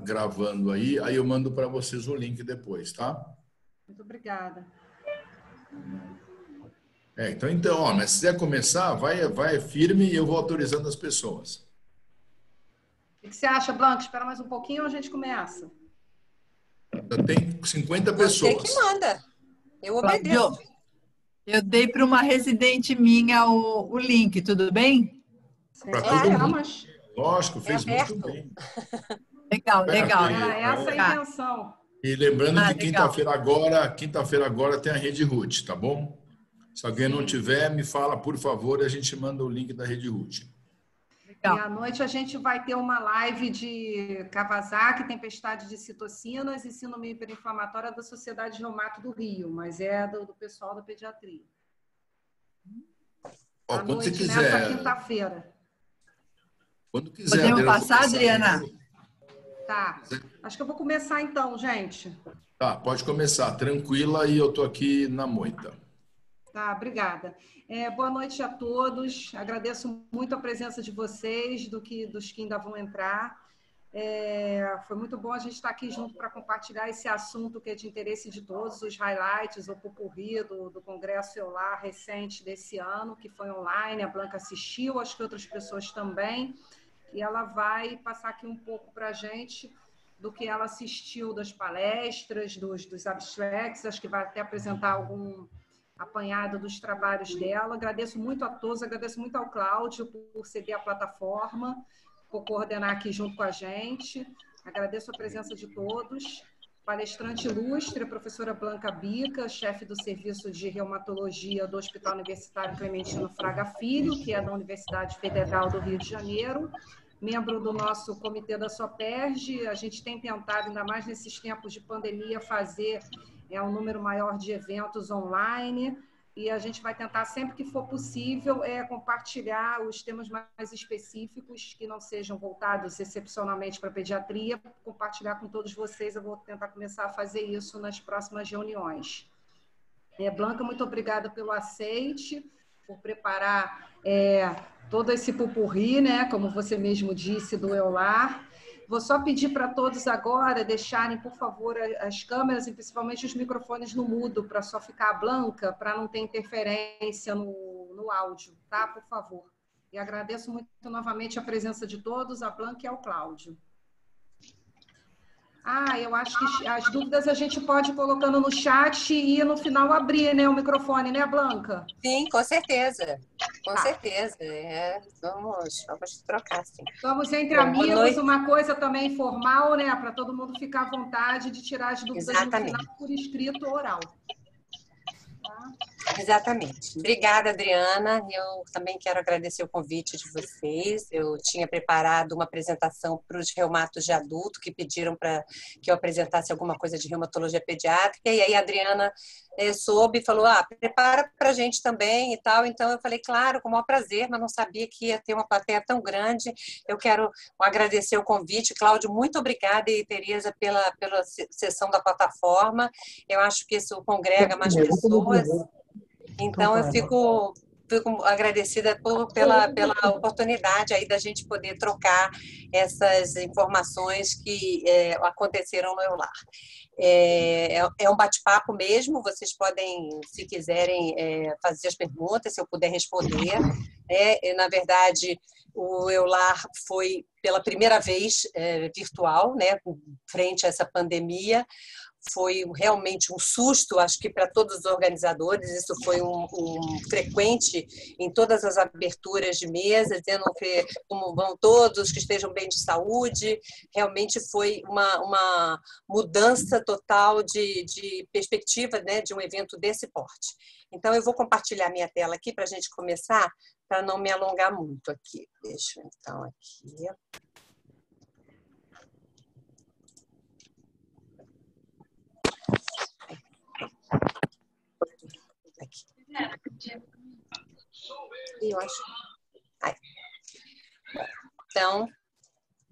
gravando aí eu mando para vocês o link depois, tá? Muito obrigada. Então, ó, mas se quiser começar, vai firme e eu vou autorizando as pessoas. O que você acha, Blanca? Espera mais um pouquinho ou a gente começa? Já tem 50 pessoas. Você que manda. Eu obedeço. Eu dei para uma residente minha o link, tudo bem? Para todo mundo. Lógico, fez muito bem. Legal. Era essa a intenção. E lembrando que quinta-feira agora tem a Rede Root, tá bom? Se alguém não tiver, me fala, por favor, e a gente manda o link da Rede Root. E à noite a gente vai ter uma live de Kawasaki, tempestade de citocinas e síndrome hiperinflamatória da Sociedade de Reumato do Rio, mas é do pessoal da pediatria. Ó, quando você quiser. Nessa quinta-feira. Quando quiser. Podemos passar, Adriana? Tá. Acho que eu vou começar então, gente. Tá, pode começar. Tranquila e eu tô aqui na moita. Tá, obrigada. Boa noite a todos. Agradeço muito a presença de vocês, dos que ainda vão entrar. Foi muito bom a gente estar aqui junto para compartilhar esse assunto que é de interesse de todos, os highlights, o popurrí do Congresso EULAR recente desse ano, que foi online. A Blanca assistiu, acho que outras pessoas também. E ela vai passar aqui um pouco para a gente do que ela assistiu das palestras, dos abstracts. Acho que vai até apresentar algum apanhado dos trabalhos dela. Agradeço muito a todos, agradeço muito ao Cláudio por ceder a plataforma, por coordenar aqui junto com a gente. Agradeço a presença de todos. Palestrante ilustre, a professora Blanca Bica, chefe do Serviço de Reumatologia do Hospital Universitário Clementino Fraga Filho, que é da Universidade Federal do Rio de Janeiro, membro do nosso comitê da SOPERJ. A gente tem tentado, ainda mais nesses tempos de pandemia, fazer um número maior de eventos online, e a gente vai tentar, sempre que for possível, compartilhar os temas mais específicos, que não sejam voltados excepcionalmente para a pediatria, compartilhar com todos vocês. Eu vou tentar começar a fazer isso nas próximas reuniões. Blanca, muito obrigada pelo aceite, por preparar todo esse popurrí, né, como você mesmo disse, do EULAR. Vou só pedir para todos agora deixarem, por favor, as câmeras e principalmente os microfones no mudo, para só ficar a Blanca, para não ter interferência no áudio, tá? Por favor. E agradeço muito novamente a presença de todos, a Blanca e ao Cláudio. Eu acho que as dúvidas a gente pode ir colocando no chat e no final abrir, né, o microfone, né, Blanca? Sim, com certeza. Com certeza. Vamos trocar, sim. Vamos entre amigos, uma coisa também informal, né, para todo mundo ficar à vontade de tirar as dúvidas no final por escrito ou oral. Tá? Exatamente. Obrigada, Adriana. Eu também quero agradecer o convite de vocês. Eu tinha preparado uma apresentação para os reumatos de adulto, que pediram para que eu apresentasse alguma coisa de reumatologia pediátrica, e aí a Adriana soube e falou, prepara para a gente também e tal. Então eu falei, claro, com o maior prazer, mas não sabia que ia ter uma plateia tão grande. Eu quero agradecer o convite. Cláudio, muito obrigada, e Tereza pela sessão da plataforma. Eu acho que isso congrega mais pessoas. Então, eu fico agradecida pela oportunidade aí da gente poder trocar essas informações que aconteceram no EULAR. É um bate-papo mesmo, vocês podem, se quiserem, fazer as perguntas, se eu puder responder. Na verdade, o EULAR foi pela primeira vez virtual, né, frente a essa pandemia. Foi realmente um susto, acho que para todos os organizadores. Isso foi um frequente em todas as aberturas de mesa, dizendo que como vão todos, que estejam bem de saúde. Realmente foi uma mudança total de perspectiva, né, de um evento desse porte. Então, eu vou compartilhar minha tela aqui para a gente começar, para não me alongar muito aqui. Deixa eu, então, aqui... Eu acho. Então,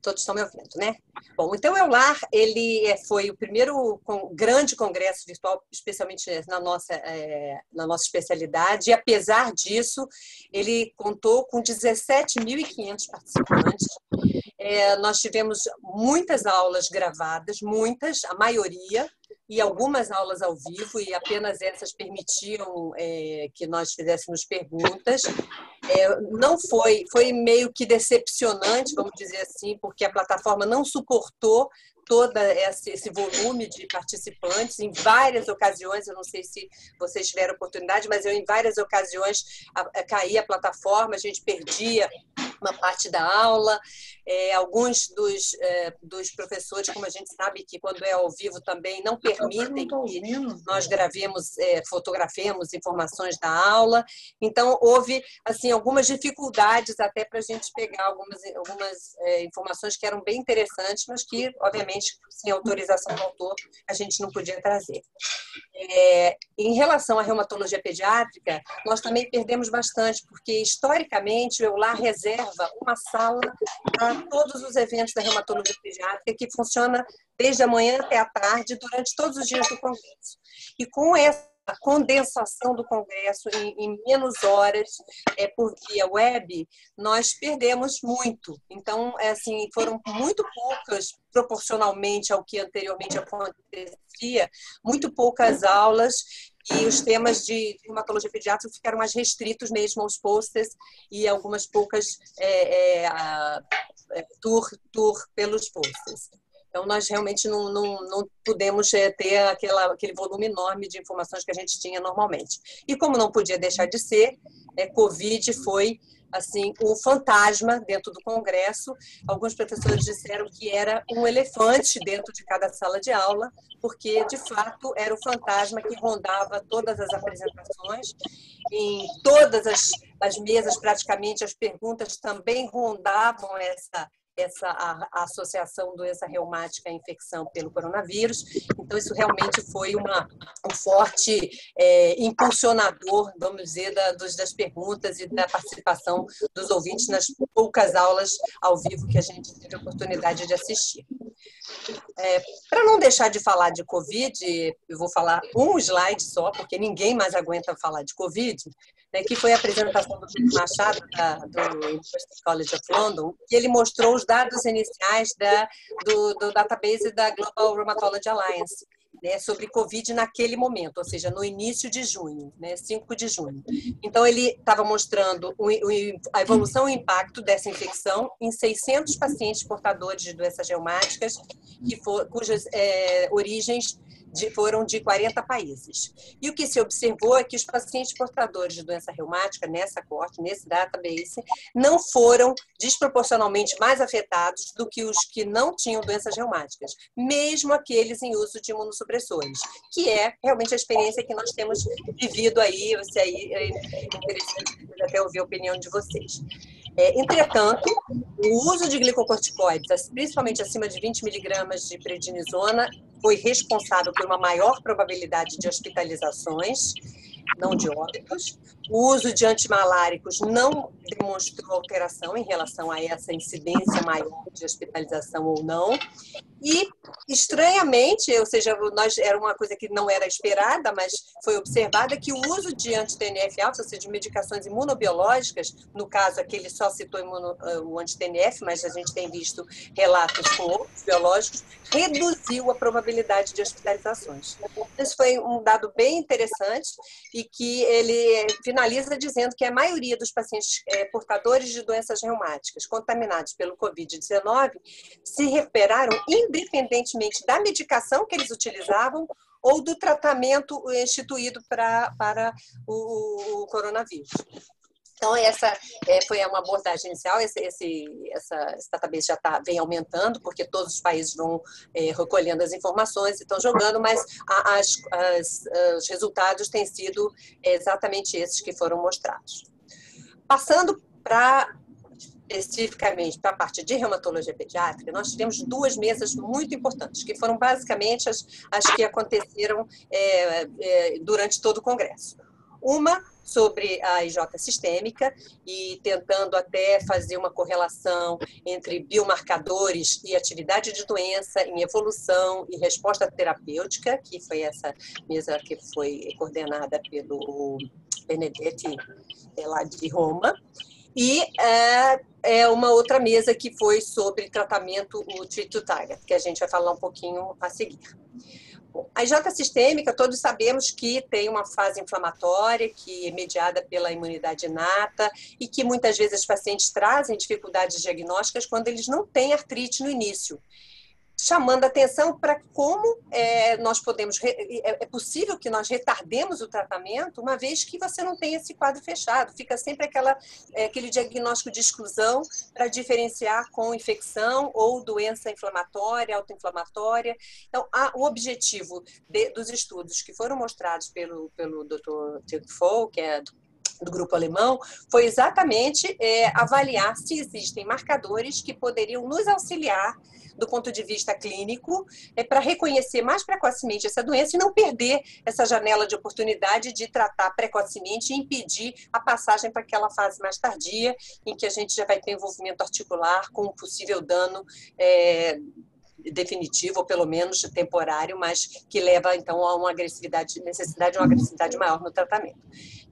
todos estão me ouvindo, né? Bom, então o EULAR, ele foi o primeiro grande congresso virtual, especialmente na nossa especialidade, e apesar disso, ele contou com 17.500 participantes. Nós tivemos muitas aulas gravadas, muitas, a maioria, e algumas aulas ao vivo, e apenas essas permitiam que nós fizéssemos perguntas. Não foi meio que decepcionante, vamos dizer assim, porque a plataforma não suportou todo esse volume de participantes em várias ocasiões. Eu não sei se vocês tiveram oportunidade, mas eu em várias ocasiões caía a plataforma, a gente perdia uma parte da aula. Alguns dos professores, como a gente sabe que quando é ao vivo também não permitem que nós fotografemos informações da aula. Então, houve assim, algumas dificuldades até para a gente pegar algumas informações que eram bem interessantes, mas que, obviamente, sem autorização do autor, a gente não podia trazer. Em relação à reumatologia pediátrica, nós também perdemos bastante, porque, historicamente, o EULAR reserva uma sala para todos os eventos da reumatologia pediátrica, que funciona desde a manhã até a tarde, durante todos os dias do congresso. E com essa condensação do congresso em menos horas por via web, nós perdemos muito. Então, assim, foram muito poucas, proporcionalmente ao que anteriormente acontecia, muito poucas aulas, e os temas de reumatologia pediátrica ficaram mais restritos mesmo aos posters e algumas poucas tour pelos posters. Então, nós realmente não pudemos ter aquele volume enorme de informações que a gente tinha normalmente. E como não podia deixar de ser, Covid foi assim o fantasma dentro do congresso. Alguns professores disseram que era um elefante dentro de cada sala de aula, porque, de fato, era o fantasma que rondava todas as apresentações, em todas as mesas, praticamente, as perguntas também rondavam essa associação doença reumática à infecção pelo coronavírus. Então, isso realmente foi um forte impulsionador, vamos dizer, das perguntas e da participação dos ouvintes nas poucas aulas ao vivo que a gente teve a oportunidade de assistir. Para não deixar de falar de Covid, eu vou falar um slide só, porque ninguém mais aguenta falar de Covid, que foi a apresentação do Pedro Machado, do University College of London, e ele mostrou os dados iniciais do database da Global Rheumatology Alliance, sobre Covid naquele momento, ou seja, no início de junho, 5 de junho. Então, ele estava mostrando a evolução e o impacto dessa infecção em 600 pacientes portadores de doenças reumáticas, cujas origens foram de 40 países. E o que se observou é que os pacientes portadores de doença reumática, nessa coorte, nesse database, não foram desproporcionalmente mais afetados do que os que não tinham doenças reumáticas, mesmo aqueles em uso de imunossupressores, que é realmente a experiência que nós temos vivido aí. Isso aí é interessante até ouvir a opinião de vocês. Entretanto, o uso de glicocorticoides, principalmente acima de 20 miligramas de prednisona, foi responsável por uma maior probabilidade de hospitalizações, não de óbitos. O uso de antimaláricos não demonstrou alteração em relação a essa incidência maior de hospitalização ou não. E, estranhamente, ou seja, era uma coisa que não era esperada, mas foi observada, que o uso de anti-TNF-alfa, ou seja, de medicações imunobiológicas, no caso aqui ele só citou o anti-TNF, mas a gente tem visto relatos com outros biológicos, reduziu a probabilidade de hospitalizações. Isso foi um dado bem interessante e que ele finaliza dizendo que a maioria dos pacientes portadores de doenças reumáticas contaminados pelo Covid-19 se recuperaram independentemente da medicação que eles utilizavam ou do tratamento instituído para o coronavírus. Então, essa foi uma abordagem inicial. Essa database já vem aumentando, porque todos os países vão recolhendo as informações e estão jogando, mas os resultados têm sido exatamente esses que foram mostrados. Passando especificamente para a parte de reumatologia pediátrica, nós tivemos 2 mesas muito importantes, que foram basicamente as que aconteceram durante todo o congresso. Uma sobre a IJ sistêmica e tentando até fazer uma correlação entre biomarcadores e atividade de doença em evolução e resposta terapêutica, que foi essa mesa que foi coordenada pelo Benedetti, lá de Roma. E uma outra mesa que foi sobre tratamento, o Treat to Target, que a gente vai falar um pouquinho a seguir. Bom, a IJ sistêmica, todos sabemos que tem uma fase inflamatória, que é mediada pela imunidade inata e que muitas vezes os pacientes trazem dificuldades diagnósticas quando eles não têm artrite no início, chamando a atenção para como nós podemos, é possível que nós retardemos o tratamento, uma vez que você não tem esse quadro fechado, fica sempre aquele diagnóstico de exclusão para diferenciar com infecção ou doença inflamatória, autoinflamatória. Então, o objetivo dos estudos que foram mostrados pelo Dr. Tiltfol, que é do grupo alemão, foi exatamente avaliar se existem marcadores que poderiam nos auxiliar do ponto de vista clínico, para reconhecer mais precocemente essa doença e não perder essa janela de oportunidade de tratar precocemente e impedir a passagem para aquela fase mais tardia, em que a gente já vai ter envolvimento articular com um possível dano definitivo, ou pelo menos temporário, mas que leva, então, a uma agressividade, necessidade de uma agressividade maior no tratamento.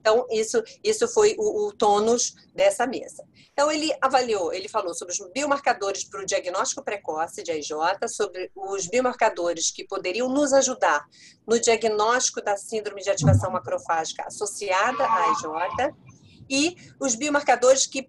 Então, isso foi o tônus dessa mesa. Então, ele falou sobre os biomarcadores para o diagnóstico precoce de AIJ, sobre os biomarcadores que poderiam nos ajudar no diagnóstico da síndrome de ativação macrofágica associada à AIJ, e os biomarcadores que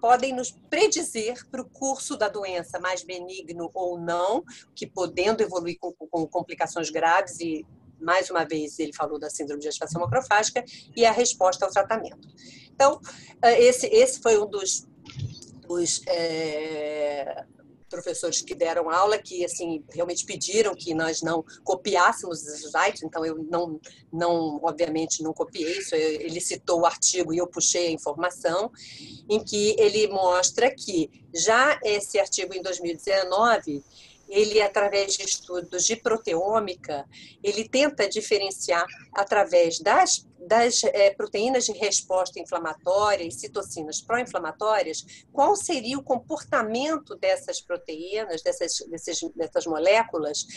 podem nos predizer para o curso da doença, mais benigno ou não, que podendo evoluir com complicações graves, e mais uma vez ele falou da síndrome de ativação macrofágica, e a resposta ao tratamento. Então, esse foi um dos professores que deram aula, que assim realmente pediram que nós não copiássemos os slides, então eu obviamente não copiei isso, ele citou o artigo e eu puxei a informação, em que ele mostra que já esse artigo em 2019, ele, através de estudos de proteômica, ele tenta diferenciar através das proteínas de resposta inflamatória e citocinas pró-inflamatórias, qual seria o comportamento dessas proteínas, dessas moléculas,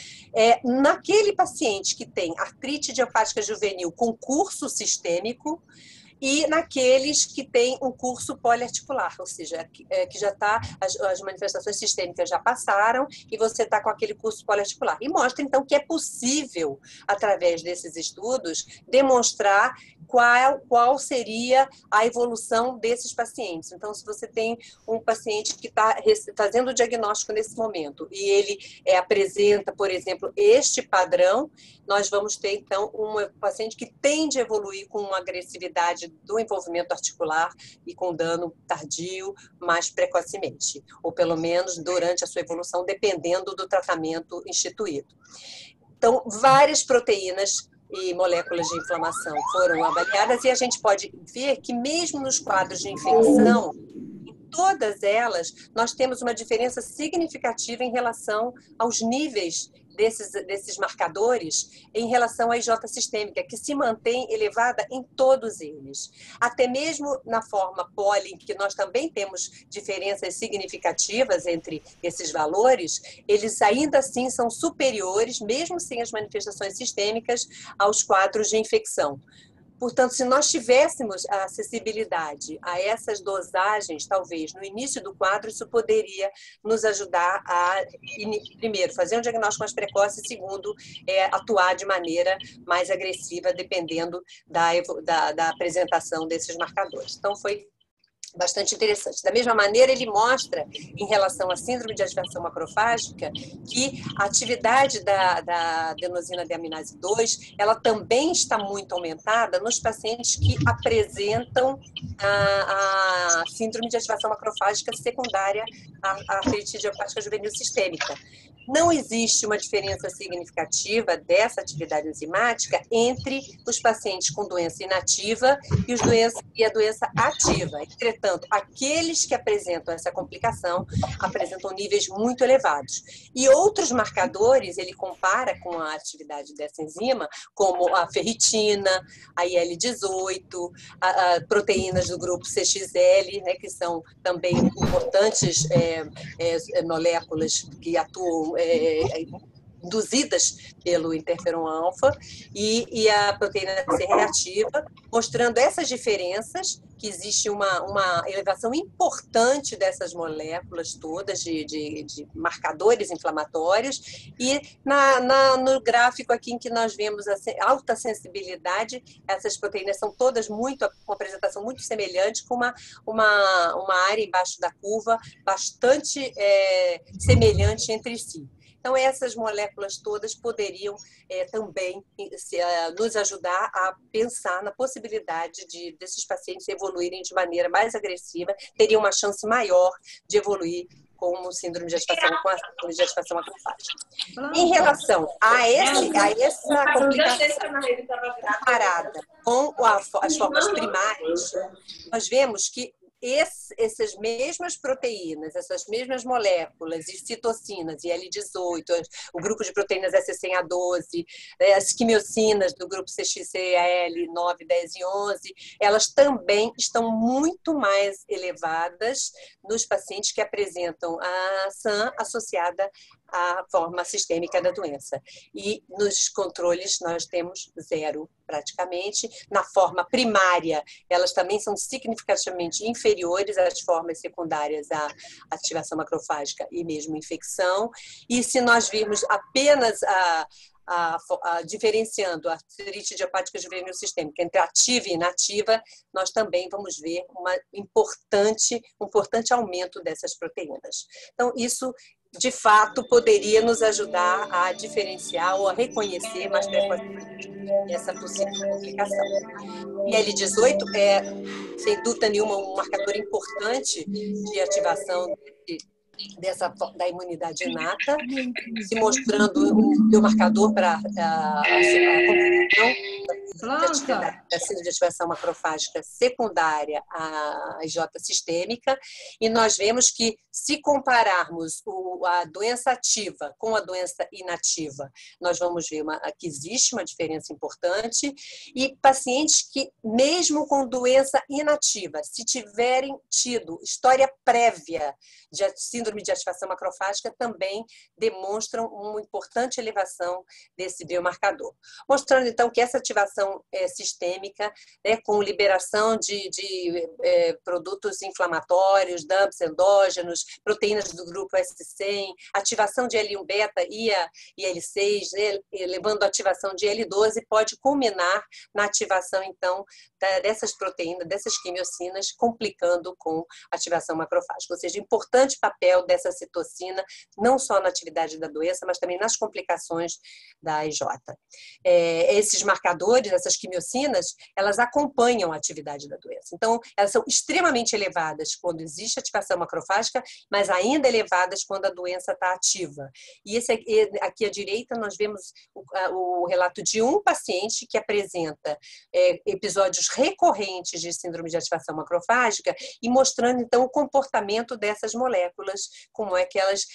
naquele paciente que tem artrite idiopática juvenil com curso sistêmico, e naqueles que têm um curso poliarticular, ou seja, que já está, as manifestações sistêmicas já passaram e você está com aquele curso poliarticular. E mostra, então, que é possível, através desses estudos, demonstrar qual seria a evolução desses pacientes. Então, se você tem um paciente que está fazendo o diagnóstico nesse momento e ele apresenta, por exemplo, este padrão, nós vamos ter, então, um paciente que tende a evoluir com uma agressividade do envolvimento articular e com dano tardio mais precocemente, ou pelo menos durante a sua evolução, dependendo do tratamento instituído. Então, várias proteínas e moléculas de inflamação foram avaliadas e a gente pode ver que mesmo nos quadros de infecção, em todas elas, nós temos uma diferença significativa em relação aos níveis desses marcadores em relação à IJ sistêmica, que se mantém elevada em todos eles. Até mesmo na forma poli, em que nós também temos diferenças significativas entre esses valores, eles ainda assim são superiores, mesmo sem as manifestações sistêmicas, aos quadros de infecção. Portanto, se nós tivéssemos a acessibilidade a essas dosagens, talvez, no início do quadro, isso poderia nos ajudar a, primeiro, fazer um diagnóstico mais precoce e, segundo, atuar de maneira mais agressiva, dependendo da apresentação desses marcadores. Então, foi bastante interessante. Da mesma maneira, ele mostra, em relação à síndrome de ativação macrofágica, que a atividade da adenosina deaminase 2, ela também está muito aumentada nos pacientes que apresentam a síndrome de ativação macrofágica secundária à artrite idiopática juvenil sistêmica. Não existe uma diferença significativa dessa atividade enzimática entre os pacientes com doença inativa e a doença ativa. Entretanto, aqueles que apresentam essa complicação apresentam níveis muito elevados. E outros marcadores, ele compara com a atividade dessa enzima, como a ferritina, a IL-18, proteínas do grupo CXL, né, que são também importantes moléculas que atuam induzidas pelo interferon alfa e a proteína C reativa, mostrando essas diferenças, que existe uma elevação importante dessas moléculas todas de marcadores inflamatórios, e no gráfico aqui em que nós vemos a alta sensibilidade, essas proteínas são todas com uma apresentação muito semelhante, com uma área embaixo da curva bastante semelhante entre si. Então, essas moléculas todas poderiam também nos ajudar a pensar na possibilidade desses pacientes evoluírem de maneira mais agressiva, teriam uma chance maior de evoluir com síndrome de ativação, com a síndrome de ativação macrofágica. Em relação a essa complicação comparada com as formas primárias, nós vemos que essas mesmas proteínas, essas mesmas moléculas e citocinas, IL-18, o grupo de proteínas SCA12, as quimiocinas do grupo CXCL 9, 10 e 11, elas também estão muito mais elevadas nos pacientes que apresentam a SAM associada à forma sistêmica da doença. E nos controles nós temos 0, praticamente. Na forma primária, elas também são significativamente inferiores às formas secundárias à ativação macrofágica e mesmo infecção. E se nós virmos apenas diferenciando a artrite idiopática juvenil sistêmica entre ativa e inativa, nós também vamos ver um importante aumento dessas proteínas. Então, isso, de fato, poderia nos ajudar a diferenciar ou a reconhecer mais precocemente essa possível complicação. IL-18 é, sem dúvida nenhuma, um marcador importante de ativação da imunidade inata, se mostrando um biomarcador para a síndrome de ativação macrofágica secundária à IJ sistêmica, e nós vemos que, se compararmos a doença ativa com a doença inativa, nós vamos ver que existe uma diferença importante, e pacientes que, mesmo com doença inativa, se tiverem tido história prévia de síndrome de ativação macrofágica, também demonstram uma importante elevação desse biomarcador. Mostrando, então, que essa ativação sistêmica, com liberação de produtos inflamatórios, dumps endógenos, proteínas do grupo S100, ativação de L1-beta e L6, levando a ativação de L12, pode culminar na ativação, então, dessas proteínas, dessas quimiocinas, complicando com a ativação macrofágica. Ou seja, importante papel dessa citocina, não só na atividade da doença, mas também nas complicações da IJ. Esses marcadores, essas quimiocinas, elas acompanham a atividade da doença. Então, elas são extremamente elevadas quando existe ativação macrofágica, mas ainda elevadas quando a doença está ativa. E aqui à direita nós vemos o relato de um paciente que apresenta episódios recorrentes de síndrome de ativação macrofágica e mostrando, então, o comportamento dessas moléculas, como é que elas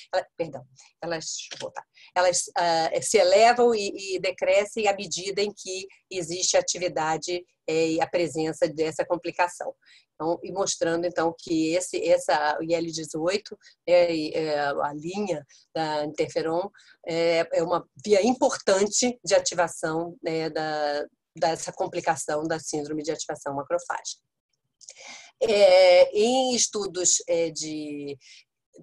se elevam e decrescem à medida em que existe atividade e a presença dessa complicação. Então, e mostrando, então, que essa IL-18, a linha da interferon, é uma via importante de ativação dessa complicação da síndrome de ativação macrofágica. Em estudos de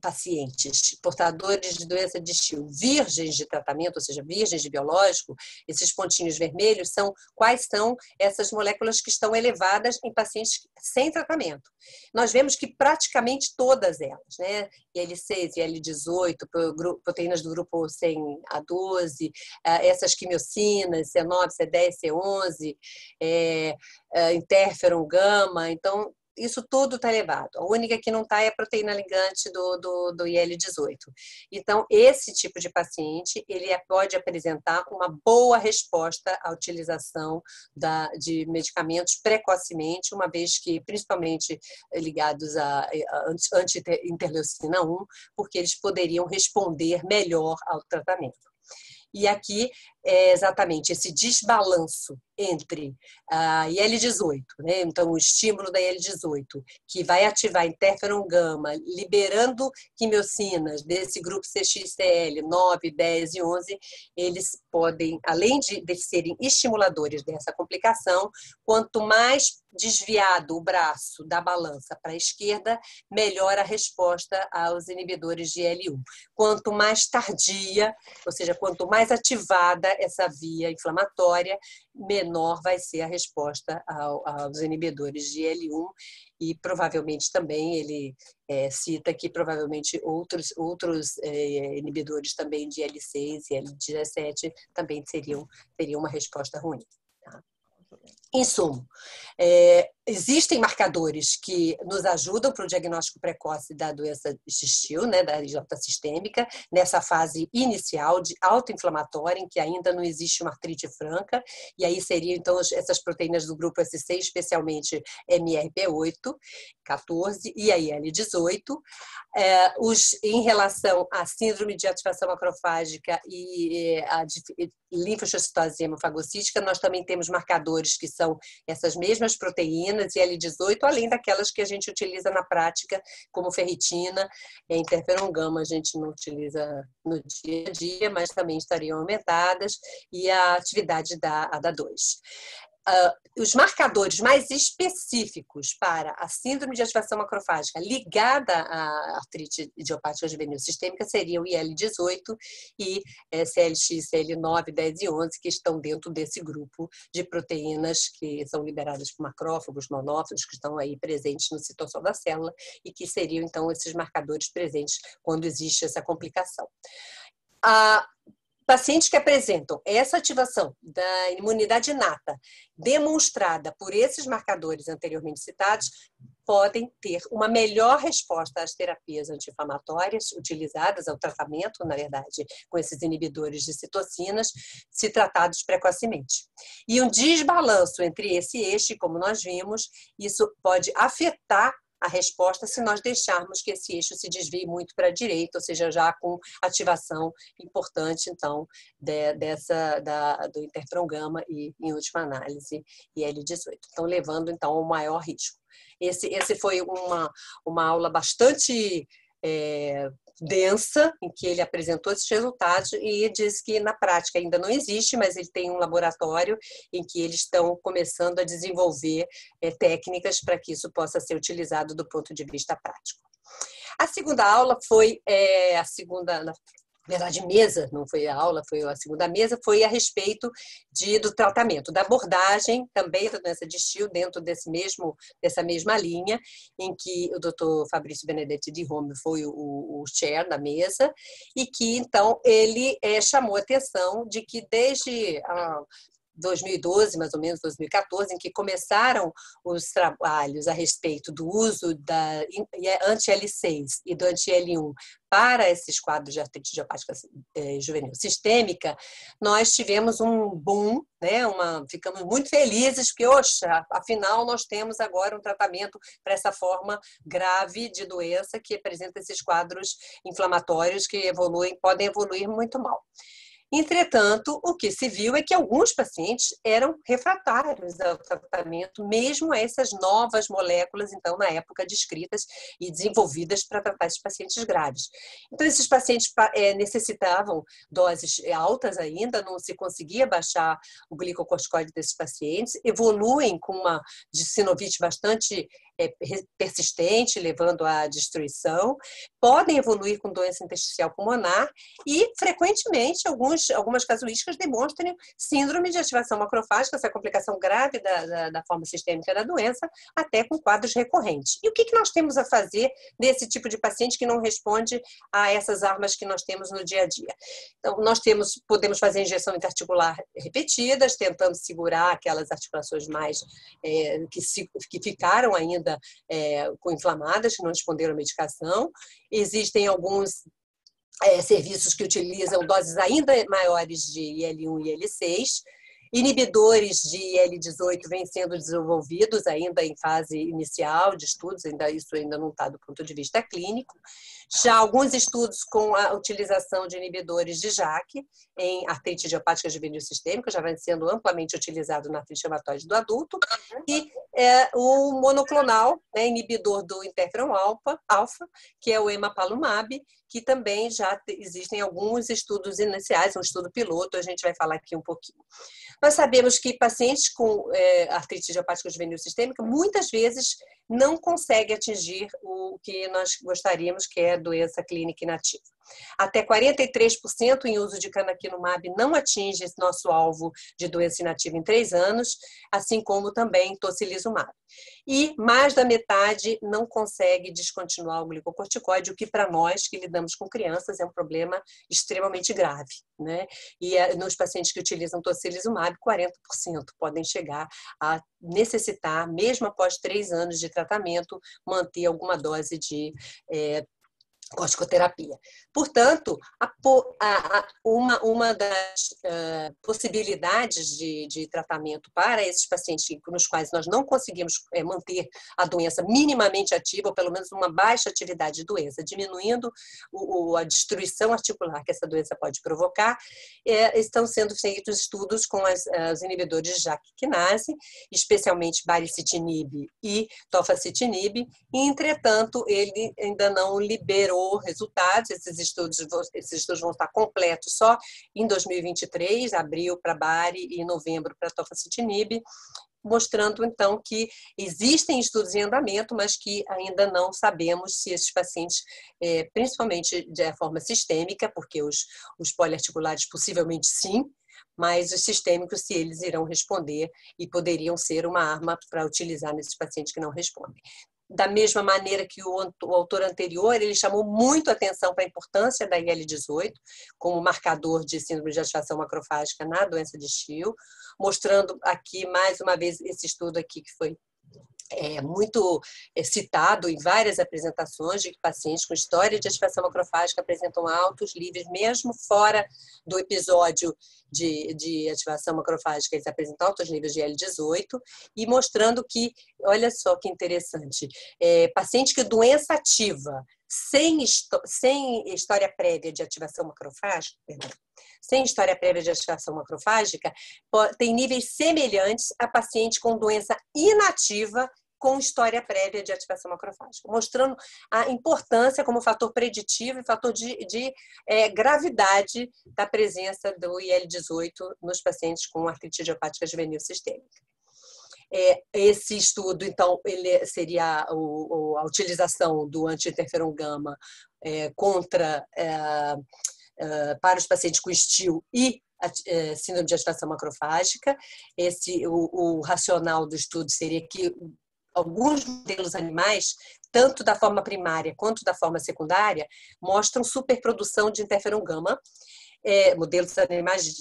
pacientes portadores de doença de Still virgens de tratamento, ou seja, virgens de biológico, esses pontinhos vermelhos são quais são essas moléculas que estão elevadas em pacientes sem tratamento. Nós vemos que praticamente todas elas, né, IL-6, IL-18, proteínas do grupo 100A12, essas quimiocinas, C9, C10, C11, interferon, gama, então isso tudo está elevado. A única que não está é a proteína ligante do IL-18. Então, esse tipo de paciente, ele pode apresentar uma boa resposta à utilização de medicamentos precocemente, uma vez que, principalmente ligados à anti-interleucina 1, porque eles poderiam responder melhor ao tratamento. E aqui é exatamente esse desbalanço entre a IL-18, né? Então, o estímulo da IL-18, que vai ativar interferon gama, liberando quimiocinas desse grupo CXCL 9, 10 e 11, eles podem, além de serem estimuladores dessa complicação, quanto mais desviado o braço da balança para a esquerda, melhor a resposta aos inibidores de IL-1. Quanto mais tardia, ou seja, quanto mais ativada essa via inflamatória, menor vai ser a resposta aos inibidores de IL-1 e provavelmente também ele cita que provavelmente outros inibidores também de IL-6 e IL-17 também teriam uma resposta ruim. Tá? Em suma, existem marcadores que nos ajudam para o diagnóstico precoce da doença GISTIL, né, da RJ sistêmica, nessa fase inicial de autoinflamatória, em que ainda não existe uma artrite franca, e aí seriam, então, essas proteínas do grupo SC, especialmente MRP8, 14 e a IL-18. Em relação à síndrome de ativação macrofágica e a linfocitose hemofagocítica, nós também temos marcadores que são essas mesmas proteínas, IL-18, além daquelas que a gente utiliza na prática, como ferritina, interferon gama a gente não utiliza no dia a dia, mas também estariam aumentadas, e a atividade da ADA2. Os marcadores mais específicos para a síndrome de ativação macrofágica ligada à artrite idiopática juvenil sistêmica seriam o IL-18 e CLX, CL9, 10 e 11, que estão dentro desse grupo de proteínas que são liberadas por macrófagos, monófagos, que estão aí presentes no citossol da célula e que seriam, então, esses marcadores presentes quando existe essa complicação. Pacientes que apresentam essa ativação da imunidade inata demonstrada por esses marcadores anteriormente citados podem ter uma melhor resposta às terapias anti-inflamatórias utilizadas ao tratamento, na verdade, com esses inibidores de citocinas, se tratados precocemente. E um desbalanço entre esse eixo, como nós vimos, isso pode afetar a resposta se nós deixarmos que esse eixo se desvie muito para a direita, ou seja, já com ativação importante, então, do interferon gama e, em última análise, IL-18. Então, levando, então, ao maior risco. Esse foi uma aula bastante densa, em que ele apresentou esses resultados e diz que na prática ainda não existe, mas ele tem um laboratório em que eles estão começando a desenvolver técnicas para que isso possa ser utilizado do ponto de vista prático. A segunda aula foi na verdade, mesa, não foi a aula, foi a segunda mesa, foi a respeito do tratamento, da abordagem também da doença de GISTIL dentro dessa mesma linha, em que o Dr. Fabrício Benedetti de Rome foi o chair da mesa, e que, então, ele chamou a atenção de que desde 2012, mais ou menos 2014, em que começaram os trabalhos a respeito do uso da anti-L6 e do anti-L1 para esses quadros de artrite idiopática juvenil sistêmica, nós tivemos um boom, né? Ficamos muito felizes porque, afinal, nós temos agora um tratamento para essa forma grave de doença que apresenta esses quadros inflamatórios que podem evoluir muito mal. Entretanto, o que se viu é que alguns pacientes eram refratários ao tratamento, mesmo a essas novas moléculas, então, na época descritas e desenvolvidas para tratar esses pacientes graves. Então, esses pacientes necessitavam doses altas ainda, não se conseguia baixar o glicocorticoide desses pacientes, evoluem com uma sinovite bastante persistente, levando à destruição, podem evoluir com doença intersticial pulmonar e, frequentemente, algumas casuísticas demonstram síndrome de ativação macrofágica, essa complicação grave da forma sistêmica da doença, até com quadros recorrentes. E o que nós temos a fazer nesse tipo de paciente que não responde a essas armas que nós temos no dia a dia? Então, nós podemos fazer injeção interarticular repetidas, tentando segurar aquelas articulações mais que ficaram ainda inflamadas, que não responderam à medicação. Existem alguns serviços que utilizam doses ainda maiores de IL-1 e IL-6. Inibidores de IL-18 vêm sendo desenvolvidos ainda em fase inicial de estudos, isso ainda não está do ponto de vista clínico. Já alguns estudos com a utilização de inibidores de JAK em artrite idiopática juvenil sistêmica, já vem sendo amplamente utilizado na artrite reumatoide do adulto, e o monoclonal, né, inibidor do interferon alfa, que é o emapalumab, que também já existem alguns estudos iniciais, um estudo piloto, a gente vai falar aqui um pouquinho. Nós sabemos que pacientes com artrite idiopática juvenil sistêmica, muitas vezes não conseguem atingir o que nós gostaríamos, que é a doença clínica inativa. Até 43% em uso de canakinumab não atinge esse nosso alvo de doença inativa em 3 anos, assim como também tocilizumab. E mais da metade não consegue descontinuar o glicocorticoide, o que para nós que lidamos com crianças é um problema extremamente grave, né? E nos pacientes que utilizam tocilizumab, 40% podem chegar a necessitar, mesmo após 3 anos de tratamento, manter alguma dose de corticoterapia. Portanto, uma das possibilidades de tratamento para esses pacientes nos quais nós não conseguimos manter a doença minimamente ativa, ou pelo menos uma baixa atividade de doença, diminuindo a destruição articular que essa doença pode provocar, estão sendo feitos estudos com os inibidores de JAK kinase, especialmente baricitinib e tofacitinib, e, entretanto, ele ainda não liberou resultados. Esses estudos vão estar completos só em 2023, abril para bari e novembro para tofacitinib, mostrando então que existem estudos em andamento, mas que ainda não sabemos se esses pacientes, principalmente de forma sistêmica, porque os poliarticulares possivelmente sim, mas os sistêmicos, se eles irão responder e poderiam ser uma arma para utilizar nesses pacientes que não respondem. Da mesma maneira que o autor anterior, ele chamou muito atenção para a importância da IL-18 como marcador de síndrome de ativação macrofágica na doença de Still, mostrando aqui mais uma vez esse estudo aqui que foi muito citado em várias apresentações, de que pacientes com história de ativação macrofágica apresentam altos níveis, mesmo fora do episódio de ativação macrofágica, eles apresentam altos níveis de IL-18, e mostrando que, olha só que interessante, paciente que doença ativa, sem história prévia de ativação macrofágica, sem história prévia de ativação macrofágica, tem níveis semelhantes a paciente com doença inativa com história prévia de ativação macrofágica, mostrando a importância como fator preditivo e fator de gravidade da presença do IL-18 nos pacientes com artrite idiopática juvenil sistêmica. Esse estudo, então, ele seria a utilização do anti-interferon gama para os pacientes com Still e síndrome de ativação macrofágica. O racional do estudo seria que alguns modelos animais, tanto da forma primária quanto da forma secundária, mostram superprodução de interferon gama, modelos animais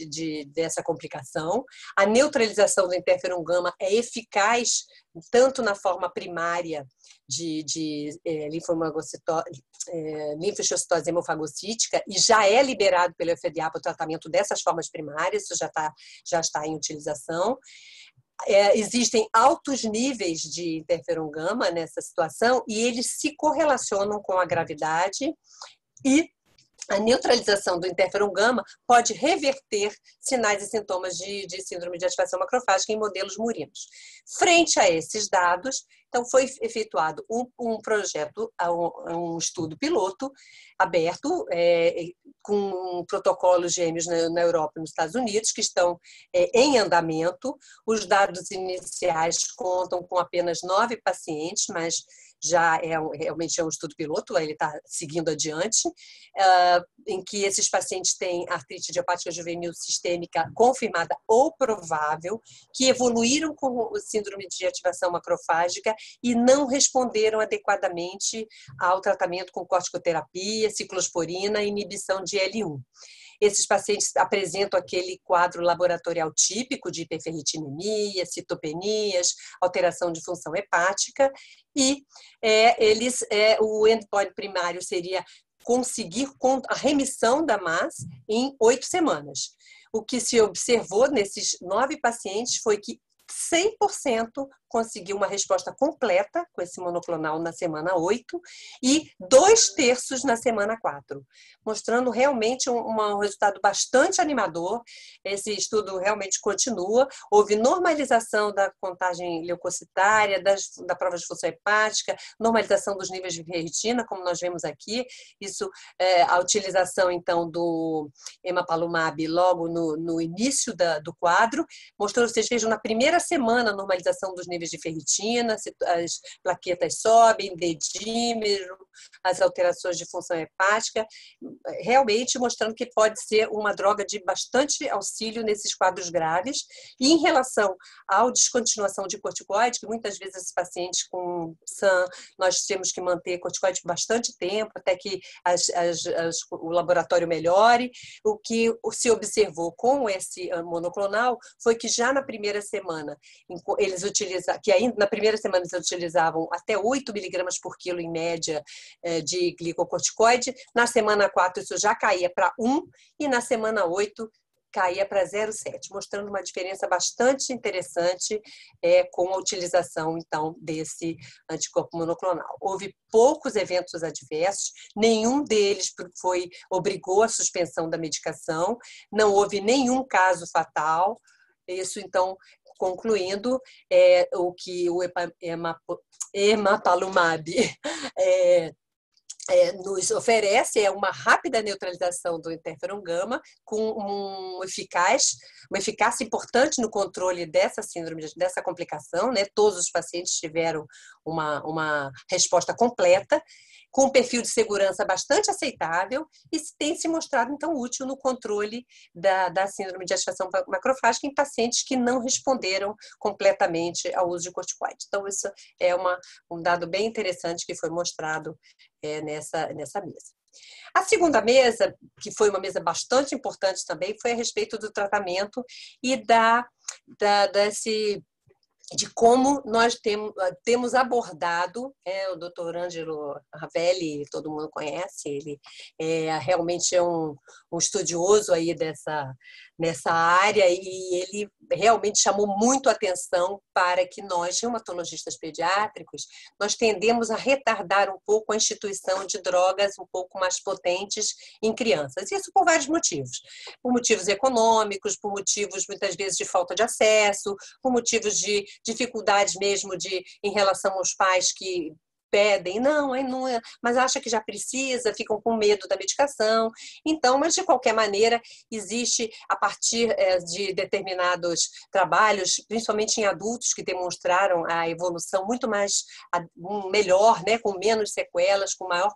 dessa complicação. A neutralização do interferon gama é eficaz tanto na forma primária de linfocitose hemofagocítica, e já é liberado pelo FDA para o tratamento dessas formas primárias, isso já está em utilização. Existem altos níveis de interferon gama nessa situação e eles se correlacionam com a gravidade, e a neutralização do interferon gama pode reverter sinais e sintomas de síndrome de ativação macrofágica em modelos murinos. Frente a esses dados, então foi efetuado um projeto, um estudo piloto aberto, com protocolos gêmeos na Europa e nos Estados Unidos, que estão em andamento. Os dados iniciais contam com apenas 9 pacientes, mas já realmente é um estudo piloto, ele está seguindo adiante, em que esses pacientes têm artrite idiopática juvenil sistêmica confirmada ou provável, que evoluíram com síndrome de ativação macrofágica e não responderam adequadamente ao tratamento com corticoterapia, ciclosporina e inibição de L1. Esses pacientes apresentam aquele quadro laboratorial típico de hiperferritinemia, citopenias, alteração de função hepática, e o endpoint primário seria conseguir a remissão da MAS em 8 semanas. O que se observou nesses 9 pacientes foi que 100% conseguiu uma resposta completa com esse monoclonal na semana 8 e 2/3 na semana 4, mostrando realmente um resultado bastante animador. Esse estudo realmente continua. Houve normalização da contagem leucocitária, da prova de função hepática, normalização dos níveis de ferritina, como nós vemos aqui. Isso, a utilização, então, do emapalumab logo no início do quadro, mostrou, vocês vejam, na primeira semana, a normalização dos níveis de ferritina, as plaquetas sobem, dedímero, as alterações de função hepática, realmente mostrando que pode ser uma droga de bastante auxílio nesses quadros graves. E em relação à descontinuação de corticoide, que muitas vezes esses pacientes com SAM, nós temos que manter corticoide bastante tempo, até que o laboratório melhore. O que se observou com esse monoclonal foi que já na primeira semana, eles utilizavam até 8 miligramas por quilo em média de glicocorticoide. Na semana 4 isso já caía para 1 e na semana 8 caía para 0,7, mostrando uma diferença bastante interessante com a utilização, então, desse anticorpo monoclonal. Houve poucos eventos adversos, nenhum deles obrigou a suspensão da medicação, não houve nenhum caso fatal. Isso, então, concluindo, o que o emapalumab nos oferece uma rápida neutralização do interferon gama com uma eficácia importante no controle dessa síndrome, dessa complicação, né? Todos os pacientes tiveram uma resposta completa, com um perfil de segurança bastante aceitável e tem se mostrado, então, útil no controle da síndrome de ativação macrofágica em pacientes que não responderam completamente ao uso de corticoide. Então, isso é um dado bem interessante que foi mostrado nessa mesa. A segunda mesa, que foi uma mesa bastante importante também, foi a respeito do tratamento e de como nós temos abordado, o Dr. Angelo Ravelli, todo mundo conhece, ele realmente é um estudioso aí nessa área e ele realmente chamou muito a atenção para que nós, reumatologistas pediátricos, nós tendemos a retardar um pouco a instituição de drogas um pouco mais potentes em crianças. Isso por vários motivos. Por motivos econômicos, por motivos, muitas vezes, de falta de acesso, por motivos de dificuldades mesmo em relação aos pais que pedem, não é, mas acha que já precisa, ficam com medo da medicação. Então, mas de qualquer maneira, existe, a partir de determinados trabalhos, principalmente em adultos que demonstraram a evolução muito mais melhor, né, com menos sequelas, com maior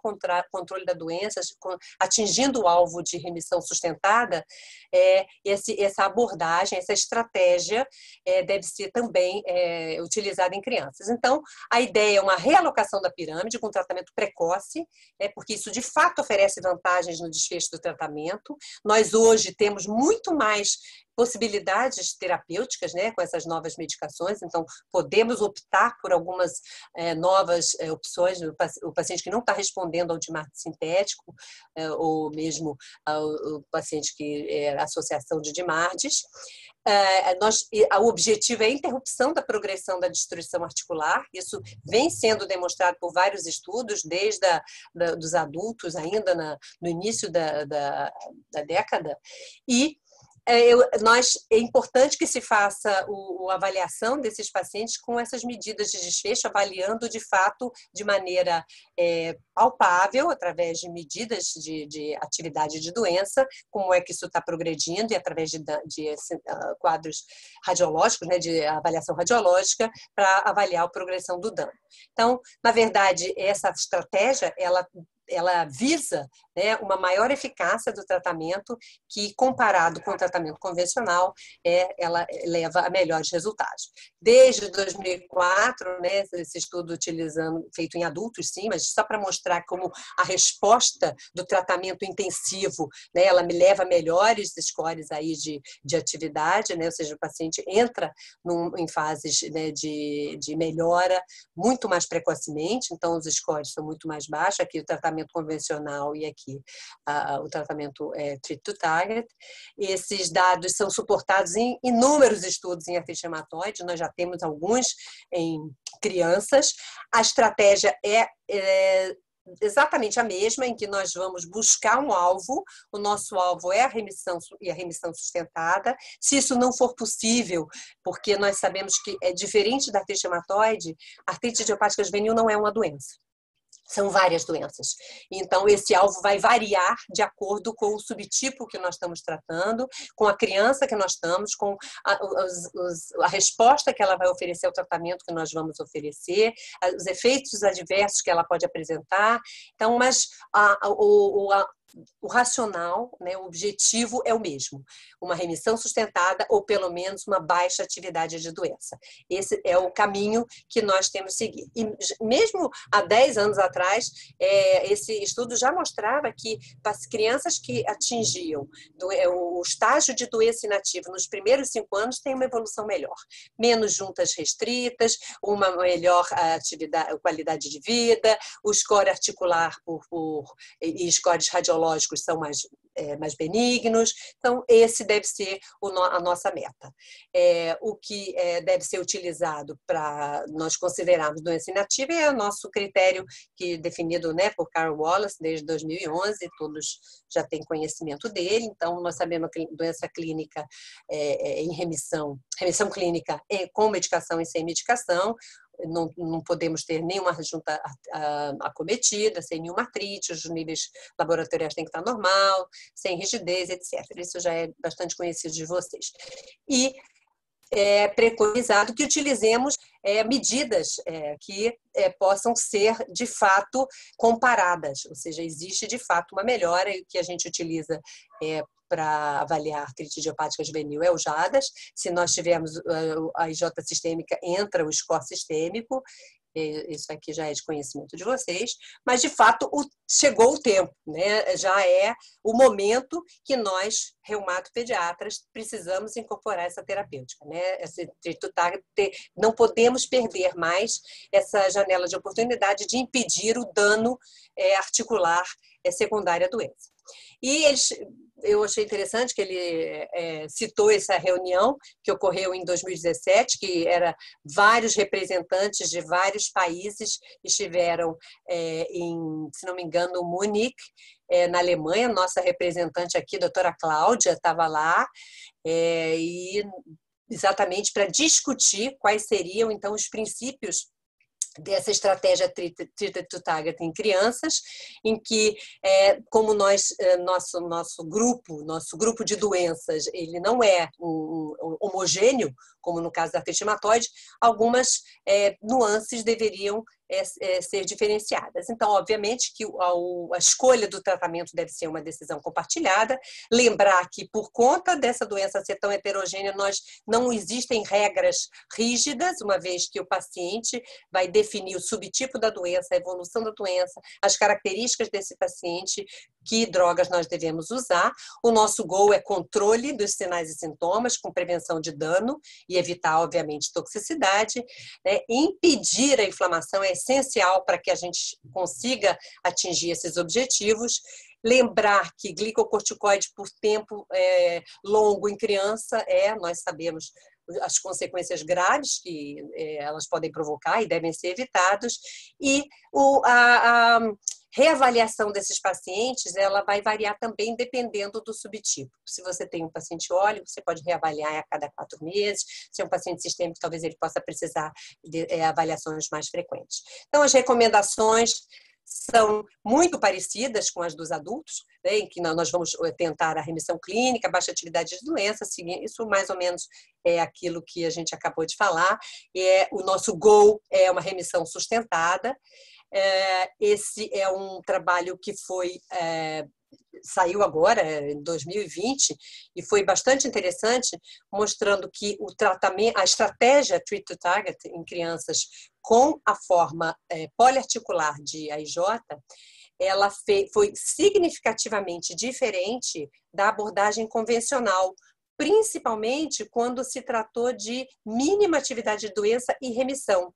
controle da doença, atingindo o alvo de remissão sustentada, essa abordagem, essa estratégia deve ser também utilizada em crianças. Então, a ideia é uma realocação da pirâmide com tratamento precoce, porque isso de fato oferece vantagens no desfecho do tratamento. Nós hoje temos muito mais possibilidades terapêuticas, né, com essas novas medicações, então podemos optar por algumas novas opções, o paciente que não está respondendo ao DMARD sintético, ou mesmo o paciente que é associação de DMARDs. O objetivo é a interrupção da progressão da destruição articular, isso vem sendo demonstrado por vários estudos, desde dos adultos, ainda no início da década, e é importante que se faça a avaliação desses pacientes com essas medidas de desfecho, avaliando de fato de maneira palpável, através de medidas de atividade de doença, como é que isso está progredindo e através de quadros radiológicos, né, de avaliação radiológica, para avaliar a progressão do dano. Então, na verdade, essa estratégia, ela visa, né, uma maior eficácia do tratamento que, comparado com o tratamento convencional, ela leva a melhores resultados. Desde 2004, né, esse estudo feito em adultos, sim, mas só para mostrar como a resposta do tratamento intensivo, né, ela me leva a melhores scores aí de atividade, né, ou seja, o paciente entra em fases, né, de melhora muito mais precocemente, então os scores são muito mais baixos, aqui o tratamento tratamento convencional e aqui o tratamento Treat to Target. Esses dados são suportados em inúmeros estudos em artrite reumatoide, nós já temos alguns em crianças. A estratégia é exatamente a mesma, em que nós vamos buscar um alvo, o nosso alvo é a remissão e a remissão sustentada. Se isso não for possível, porque nós sabemos que é diferente da artrite reumatoide, a artrite idiopática juvenil não é uma doença. São várias doenças. Então, esse alvo vai variar de acordo com o subtipo que nós estamos tratando, com a criança que nós estamos, com a resposta que ela vai oferecer ao tratamento que nós vamos oferecer, os efeitos adversos que ela pode apresentar. Então, mas o racional, né, o objetivo é o mesmo, uma remissão sustentada ou pelo menos uma baixa atividade de doença. Esse é o caminho que nós temos que seguir. E mesmo há 10 anos atrás, esse estudo já mostrava que para as crianças que atingiam o estágio de doença inativa nos primeiros 5 anos têm uma evolução melhor. Menos juntas restritas, uma melhor qualidade de vida, o score articular e scores radiológicos são mais benignos. Então, esse deve ser a nossa meta. O que deve ser utilizado para nós considerarmos doença inativa é o nosso critério que definido, né, por Carl Wallace desde 2011, todos já têm conhecimento dele. Então, nós sabemos que doença clínica em remissão clínica com medicação e sem medicação. Não podemos ter nenhuma junta acometida, sem nenhuma artrite, os níveis laboratoriais têm que estar normal, sem rigidez, etc. Isso já é bastante conhecido de vocês. E é preconizado que utilizemos medidas que possam ser, de fato, comparadas, ou seja, existe, de fato, uma melhora, e o que a gente utiliza para avaliar artrite idiopática juvenil é o JADAS. Se nós tivermos a IJ sistêmica, entra o score sistêmico. Isso aqui já é de conhecimento de vocês, mas de fato chegou o tempo, né? Já é o momento que nós, reumatopediatras, precisamos incorporar essa terapêutica, né? Não podemos perder mais essa janela de oportunidade de impedir o dano articular secundário à doença. E eu achei interessante que ele citou essa reunião que ocorreu em 2017, que era vários representantes de vários países estiveram se não me engano, Munique, na Alemanha. Nossa representante aqui, a doutora Cláudia, estava lá, e exatamente para discutir quais seriam, então, os princípios dessa estratégia Treated to Target em crianças, em que, como nosso grupo de doenças, ele não é homogêneo, como no caso da artrite reumatoide, algumas nuances deveriam ser diferenciadas. Então, obviamente, que a escolha do tratamento deve ser uma decisão compartilhada. Lembrar que, por conta dessa doença ser tão heterogênea, não existem regras rígidas, uma vez que o paciente vai definir o subtipo da doença, a evolução da doença, as características desse paciente, que drogas nós devemos usar. O nosso goal é controle dos sinais e sintomas, com prevenção de dano e evitar, obviamente, toxicidade. Impedir a inflamação é essencial para que a gente consiga atingir esses objetivos. Lembrar que glicocorticoide por tempo longo em criança nós sabemos as consequências graves que elas podem provocar e devem ser evitados. E a reavaliação desses pacientes, ela vai variar também dependendo do subtipo. Se você tem um paciente óleo, você pode reavaliar a cada 4 meses. Se é um paciente sistêmico, talvez ele possa precisar de avaliações mais frequentes. Então, as recomendações são muito parecidas com as dos adultos, né, em que nós vamos tentar a remissão clínica, baixa atividade de doença, isso mais ou menos é aquilo que a gente acabou de falar. O nosso goal é uma remissão sustentada. Esse é um trabalho que saiu agora, em 2020, e foi bastante interessante, mostrando que a estratégia Treat to Target em crianças com a forma poliarticular de AIJ, ela foi significativamente diferente da abordagem convencional, principalmente quando se tratou de mínima atividade de doença e remissão.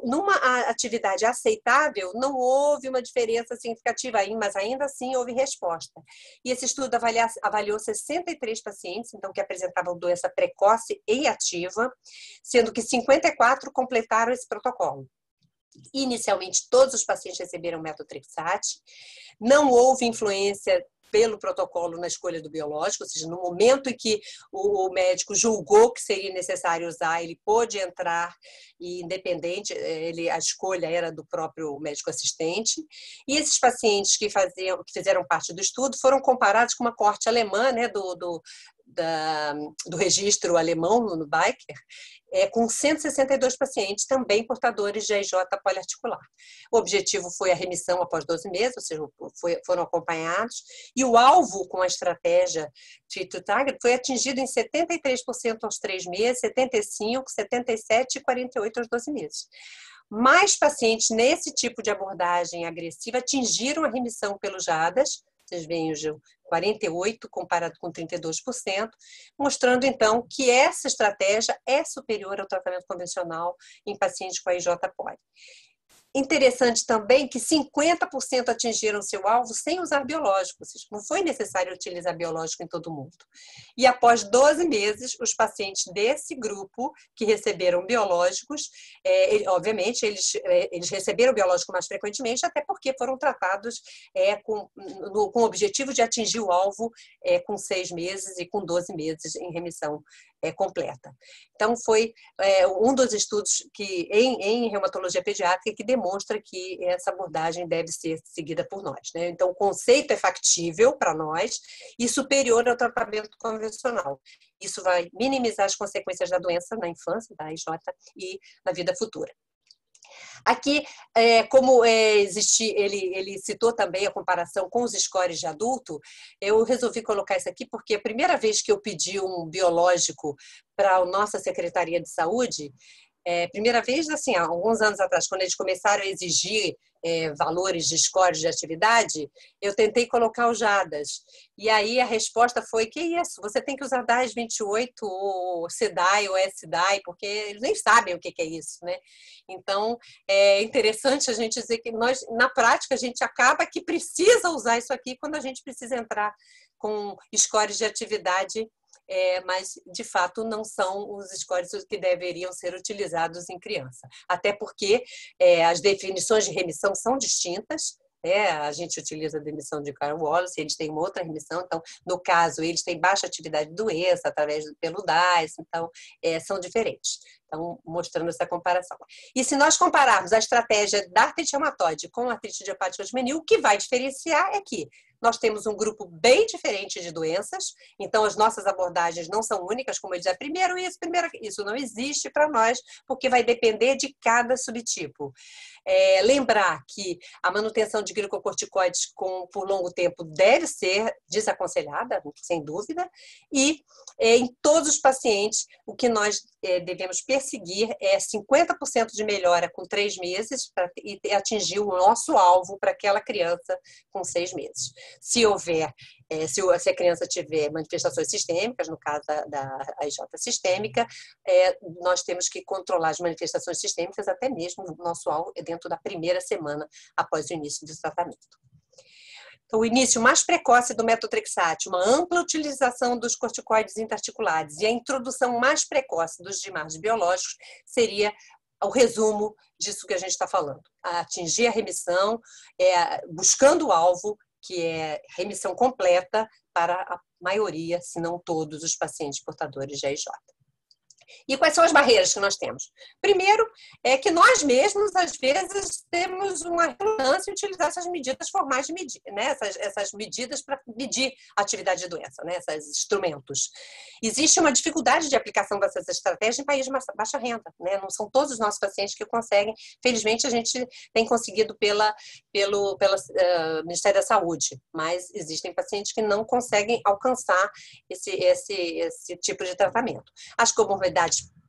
Numa atividade aceitável, não houve uma diferença significativa, mas ainda assim houve resposta. E esse estudo avaliou 63 pacientes, então, que apresentavam doença precoce e ativa, sendo que 54 completaram esse protocolo. Inicialmente, todos os pacientes receberam metotrexate, não houve influência pelo protocolo na escolha do biológico, ou seja, no momento em que o médico julgou que seria necessário usar, ele pôde entrar e independente, a escolha era do próprio médico assistente. E esses pacientes que fizeram parte do estudo foram comparados com uma coorte alemã, né, do registro alemão no Biker, com 162 pacientes também portadores de AIJ poliarticular. O objetivo foi a remissão após 12 meses, ou seja, foram acompanhados, e o alvo com a estratégia Treat to Target foi atingido em 73% aos 3 meses, 75%, 77% e 48% aos 12 meses. Mais pacientes nesse tipo de abordagem agressiva atingiram a remissão pelo JADAS, vocês veem o 48% comparado com 32%, mostrando então que essa estratégia é superior ao tratamento convencional em pacientes com AIJ poli. Interessante também que 50% atingiram seu alvo sem usar biológico, ou seja, não foi necessário utilizar biológico em todo mundo. E após 12 meses, os pacientes desse grupo que receberam biológicos, obviamente, eles receberam biológico mais frequentemente, até porque foram tratados com o objetivo de atingir o alvo com 6 meses e com 12 meses em remissão completa. Então, foi um dos estudos que, em reumatologia pediátrica que demonstra que essa abordagem deve ser seguida por nós, né? Então, o conceito é factível para nós e superior ao tratamento convencional. Isso vai minimizar as consequências da doença na infância, da AIJ, e na vida futura. Aqui, como ele citou também a comparação com os scores de adulto, eu resolvi colocar isso aqui porque a primeira vez que eu pedi um biológico para a nossa Secretaria de Saúde, primeira vez, assim, há alguns anos atrás, quando eles começaram a exigir valores de scores de atividade, eu tentei colocar o JADAS. E aí a resposta foi, que isso, você tem que usar DAS 28, ou CDAI, ou SDAI, porque eles nem sabem o que é isso, né? Então, é interessante a gente dizer que nós, na prática, a gente acaba que precisa usar isso aqui quando a gente precisa entrar com scores de atividade, mas, de fato, não são os scores que deveriam ser utilizados em criança. Até porque as definições de remissão são distintas. A gente utiliza a demissão de Carl Wallace, eles têm uma outra remissão, então, no caso, eles têm baixa atividade de doença pelo DAS, então, são diferentes. Então, mostrando essa comparação. E se nós compararmos a estratégia da artrite reumatoide com a artrite idiopática juvenil, o que vai diferenciar é que nós temos um grupo bem diferente de doenças, então as nossas abordagens não são únicas, como eu disse, primeiro isso não existe para nós, porque vai depender de cada subtipo. Lembrar que a manutenção de glicocorticoides por longo tempo deve ser desaconselhada, sem dúvida, e em todos os pacientes, o que nós devemos perseguir é 50% de melhora com 3 meses e atingir o nosso alvo para aquela criança com 6 meses. Se houver, se a criança tiver manifestações sistêmicas, no caso da AIJ sistêmica, nós temos que controlar as manifestações sistêmicas até mesmo o nosso alvo dentro da primeira semana após o início do tratamento. Então, o início mais precoce do metotrexate, uma ampla utilização dos corticoides interarticulares e a introdução mais precoce dos demais biológicos seria o resumo disso que a gente está falando. Atingir a remissão, buscando o alvo, que é remissão completa para a maioria, se não todos, os pacientes portadores de AIJ. E quais são as barreiras que nós temos? Primeiro, é que nós mesmos, às vezes, temos uma relutância em utilizar essas medidas formais de medir, né? essas medidas para medir a atividade de doença, né? Esses instrumentos. Existe uma dificuldade de aplicação dessas estratégias em países de baixa renda, né? Não são todos os nossos pacientes que conseguem. Felizmente, a gente tem conseguido pelo Ministério da Saúde, mas existem pacientes que não conseguem alcançar esse tipo de tratamento. As comorbidades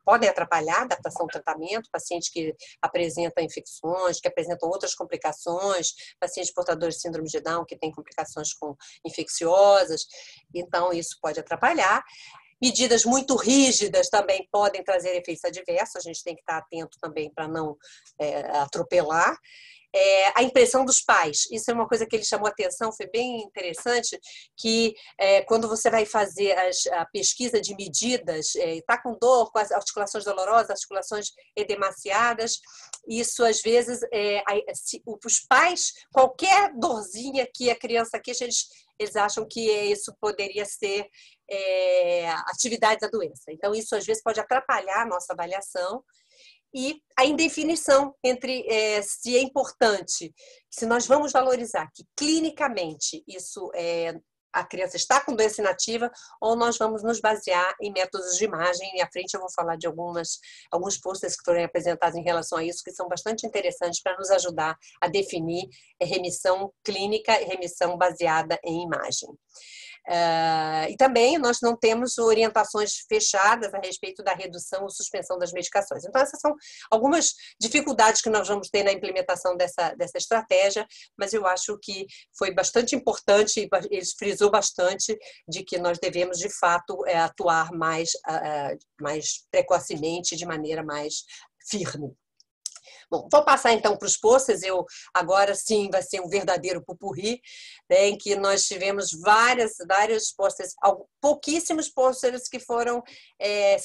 podem atrapalhar a adaptação ao tratamento, pacientes que apresentam infecções, que apresentam outras complicações, pacientes portadores de síndrome de Down que têm complicações infecciosas, então isso pode atrapalhar. Medidas muito rígidas também podem trazer efeitos adversos, a gente tem que estar atento também para não atropelar. A impressão dos pais, isso é uma coisa que ele chamou a atenção, foi bem interessante, que quando você vai fazer a pesquisa de medidas, está com dor, com as articulações dolorosas, articulações edemaciadas, isso às vezes, os pais, qualquer dorzinha que a criança queixa, eles acham que isso poderia ser atividade da doença. Então, isso às vezes pode atrapalhar a nossa avaliação. E a indefinição entre se é importante, se nós vamos valorizar que clinicamente isso a criança está com doença inativa, ou nós vamos nos basear em métodos de imagem. E à frente eu vou falar de alguns posters que foram apresentados em relação a isso, que são bastante interessantes para nos ajudar a definir remissão clínica e remissão baseada em imagem. E também nós não temos orientações fechadas a respeito da redução ou suspensão das medicações. Então, essas são algumas dificuldades que nós vamos ter na implementação dessa estratégia, mas eu acho que foi bastante importante, ele frisou bastante de que nós devemos, de fato, atuar mais precocemente, de maneira mais firme. Bom, vou passar então para os posters. Agora sim vai ser um verdadeiro pupurri, né, em que nós tivemos vários posters, pouquíssimos posters que foram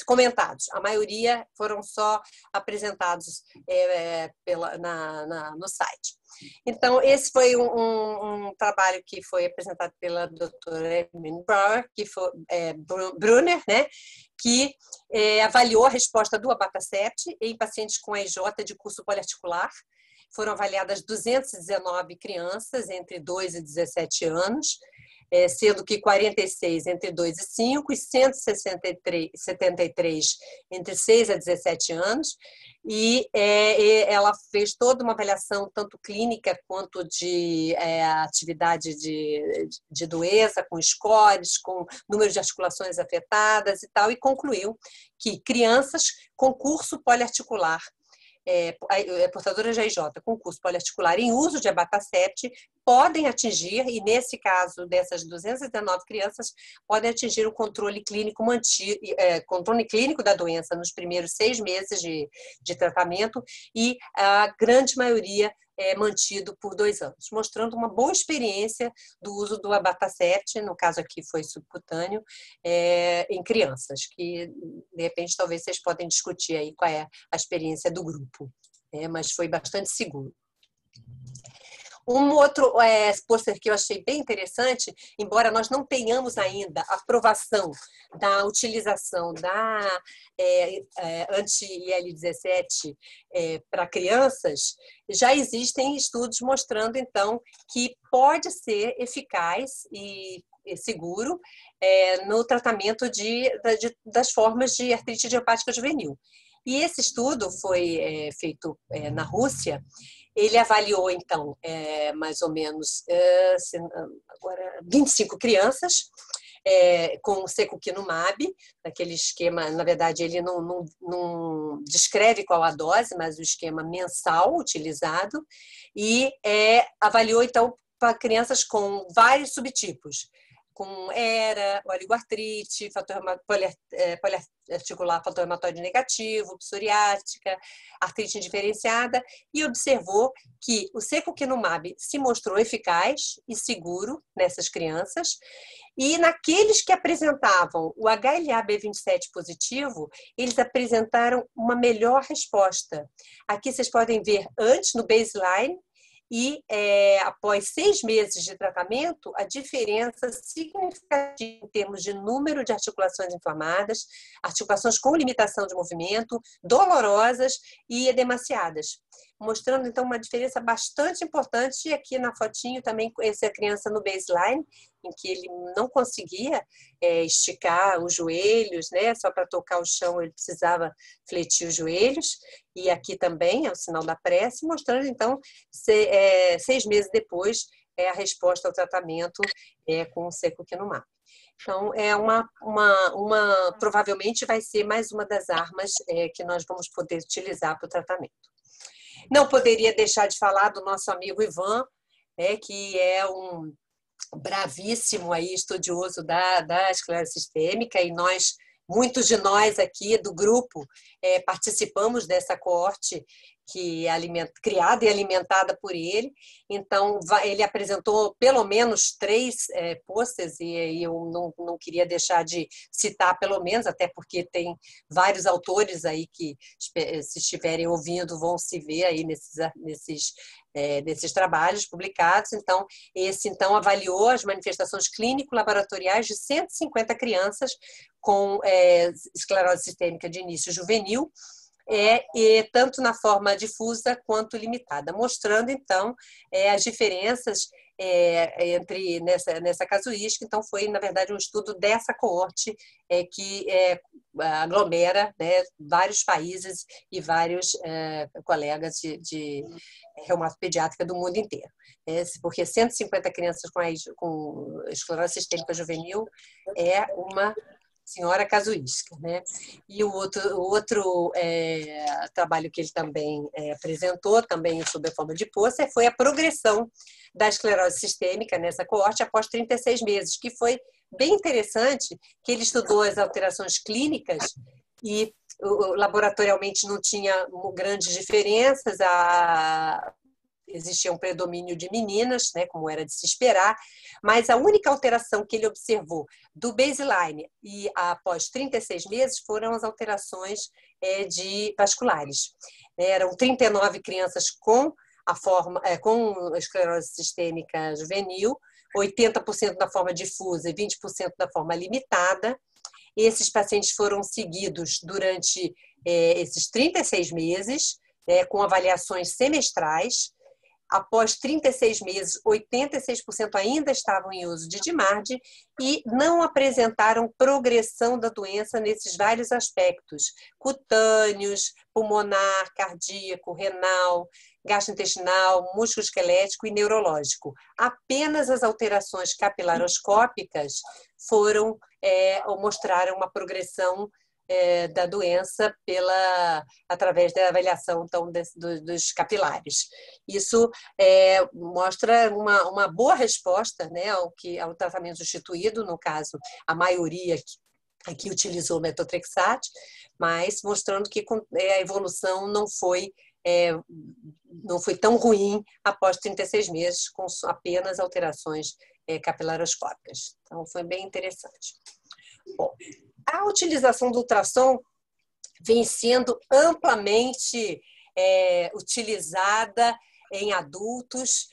comentados. A maioria foram só apresentados no site. Então, esse foi um trabalho que foi apresentado pela doutora Emily Brunner, né, que avaliou a resposta do abatacept em pacientes com EJ de curso poliarticular. Foram avaliadas 219 crianças entre 2 e 17 anos, sendo que 46 entre 2 e 5 e 173 entre 6 a 17 anos. E ela fez toda uma avaliação, tanto clínica quanto de atividade de doença, com scores, com número de articulações afetadas e tal, e concluiu que crianças com curso poliarticular, portadoras de EJ com curso poliarticular em uso de abatacept podem atingir, e nesse caso dessas 219 crianças, podem atingir o controle clínico da doença nos primeiros 6 meses de tratamento, e a grande maioria mantido por 2 anos, mostrando uma boa experiência do uso do abatacept, no caso aqui foi subcutâneo, em crianças, que de repente talvez vocês podem discutir aí qual é a experiência do grupo, mas foi bastante seguro. Um outro pôster que eu achei bem interessante, embora nós não tenhamos ainda aprovação da utilização da anti-IL-17 para crianças, já existem estudos mostrando, então, que pode ser eficaz e seguro no tratamento das formas de artrite idiopática juvenil. E esse estudo foi feito na Rússia. Ele avaliou, então, mais ou menos 25 crianças com secukinumab, naquele esquema, na verdade, ele não descreve qual a dose, mas o esquema mensal utilizado, e avaliou, então, para crianças com vários subtipos, com ERA, oligoartrite, poliarticular fator negativo, psoriática, artrite indiferenciada, e observou que o secukinumab se mostrou eficaz e seguro nessas crianças, e naqueles que apresentavam o HLA-B27 positivo, eles apresentaram uma melhor resposta. Aqui vocês podem ver antes, no baseline, e após 6 meses de tratamento, a diferença significativa em termos de número de articulações inflamadas, articulações com limitação de movimento, dolorosas e edemaciadas, mostrando então uma diferença bastante importante. E aqui na fotinho também essa criança no baseline, em que ele não conseguia esticar os joelhos, né? Só para tocar o chão ele precisava fletir os joelhos, e aqui também é o sinal da prece, mostrando então 6 meses depois a resposta ao tratamento com o secukinumab. Então, provavelmente vai ser mais uma das armas que nós vamos poder utilizar para o tratamento. Não poderia deixar de falar do nosso amigo Ivan, que é um bravíssimo aí estudioso da esclerose sistêmica, e nós muitos de nós aqui do grupo participamos dessa coorte que criada e alimentada por ele. Então, ele apresentou pelo menos 3 posters, e eu não queria deixar de citar pelo menos, até porque tem vários autores aí que, se estiverem ouvindo, vão se ver aí nesses trabalhos publicados. Então, esse avaliou as manifestações clínico-laboratoriais de 150 crianças com esclerose sistêmica de início juvenil, e tanto na forma difusa quanto limitada, mostrando, então, as diferenças nessa casuística. Então, foi, na verdade, um estudo dessa coorte que aglomera, né, vários países e vários colegas de reumatopediátrica do mundo inteiro. Porque 150 crianças com esclerose sistêmica juvenil é uma senhora casuística, né? E o outro trabalho que ele também apresentou, também sob a forma de pôster, foi a progressão da esclerose sistêmica nessa coorte após 36 meses, que foi bem interessante, que ele estudou as alterações clínicas e laboratorialmente não tinha grandes diferenças, existia um predomínio de meninas, né, como era de se esperar, mas a única alteração que ele observou do baseline e após 36 meses foram as alterações vasculares. Eram 39 crianças com esclerose sistêmica juvenil, 80% da forma difusa e 20% da forma limitada. Esses pacientes foram seguidos durante esses 36 meses, com avaliações semestrais. Após 36 meses, 86% ainda estavam em uso de DMARD e não apresentaram progressão da doença nesses vários aspectos: cutâneos, pulmonar, cardíaco, renal, gastrointestinal, músculo-esquelético e neurológico. Apenas as alterações capilaroscópicas mostraram uma progressão da doença através da avaliação, então, dos capilares. Isso mostra uma boa resposta, né, ao tratamento substituído, no caso, a maioria aqui utilizou metotrexate, mas mostrando que a evolução não foi tão ruim após 36 meses, com apenas alterações capilaroscópicas. Então, foi bem interessante. Bom, a utilização do ultrassom vem sendo amplamente utilizada em adultos.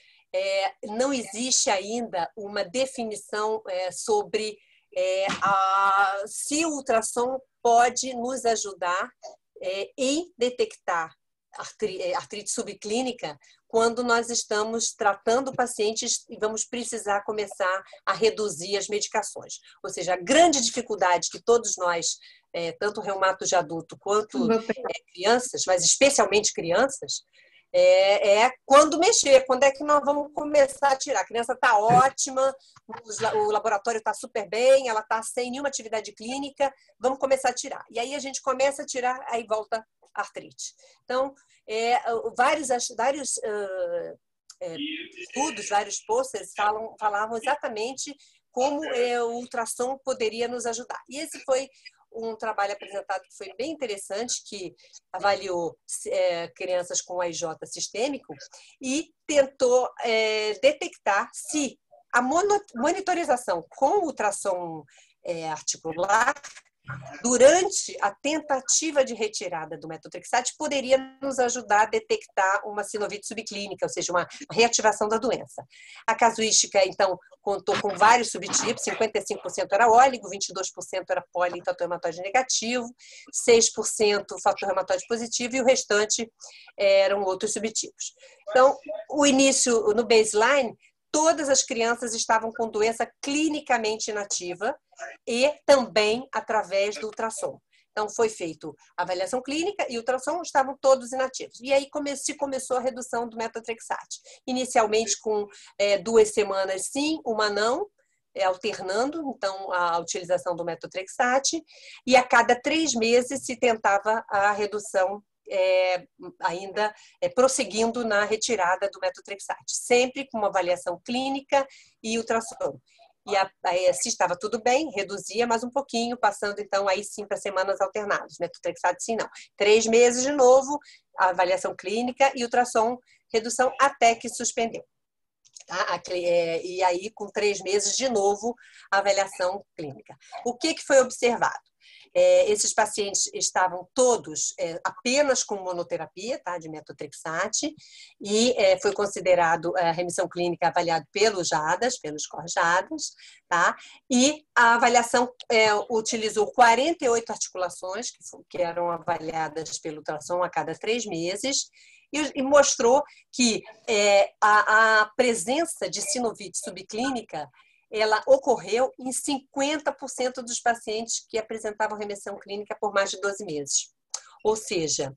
Não existe ainda uma definição sobre se o ultrassom pode nos ajudar em detectar artrite subclínica quando nós estamos tratando pacientes e vamos precisar começar a reduzir as medicações. Ou seja, a grande dificuldade que todos nós, tanto reumato de adulto quanto crianças, mas especialmente crianças, quando mexer, quando é que nós vamos começar a tirar. A criança está ótima, o laboratório está super bem, ela está sem nenhuma atividade clínica, vamos começar a tirar. E aí a gente começa a tirar, aí volta a artrite. Então, vários estudos, vários posters falavam exatamente como o ultrassom poderia nos ajudar. E esse foi um trabalho apresentado que foi bem interessante, que avaliou crianças com AIJ sistêmico e tentou detectar se a monitorização com ultrassom articular durante a tentativa de retirada do metotrexate poderia nos ajudar a detectar uma sinovite subclínica, ou seja, uma reativação da doença. A casuística, então, contou com vários subtipos: 55% era óligo, 22% era polifator reumatóide negativo, 6% fator reumatóide positivo e o restante eram outros subtipos. Então, o início no baseline, todas as crianças estavam com doença clinicamente inativa e também através do ultrassom. Então, foi feito a avaliação clínica e o ultrassom, estavam todos inativos. E aí começou a redução do metotrexate. Inicialmente com 2 semanas sim, uma não, alternando, então, a utilização do metotrexate. E a cada 3 meses se tentava a redução ainda prosseguindo na retirada do metotrexate, sempre com uma avaliação clínica e ultrassom. se estava tudo bem, reduzia mais um pouquinho, passando então aí sim para semanas alternadas, metotrexato sim não. 3 meses de novo, a avaliação clínica e ultrassom, redução até que suspendeu. Tá? E aí, com 3 meses, de novo, a avaliação clínica. O que foi observado? Esses pacientes estavam todos apenas com monoterapia, tá, de metotrexate, e foi considerado a remissão clínica avaliada pelos JADAS, pelos COR-JADAS, tá? E a avaliação utilizou 48 articulações que eram avaliadas pelo ultrassom a cada 3 meses, e mostrou que a presença de sinovite subclínica ela ocorreu em 50% dos pacientes que apresentavam remissão clínica por mais de 12 meses. Ou seja,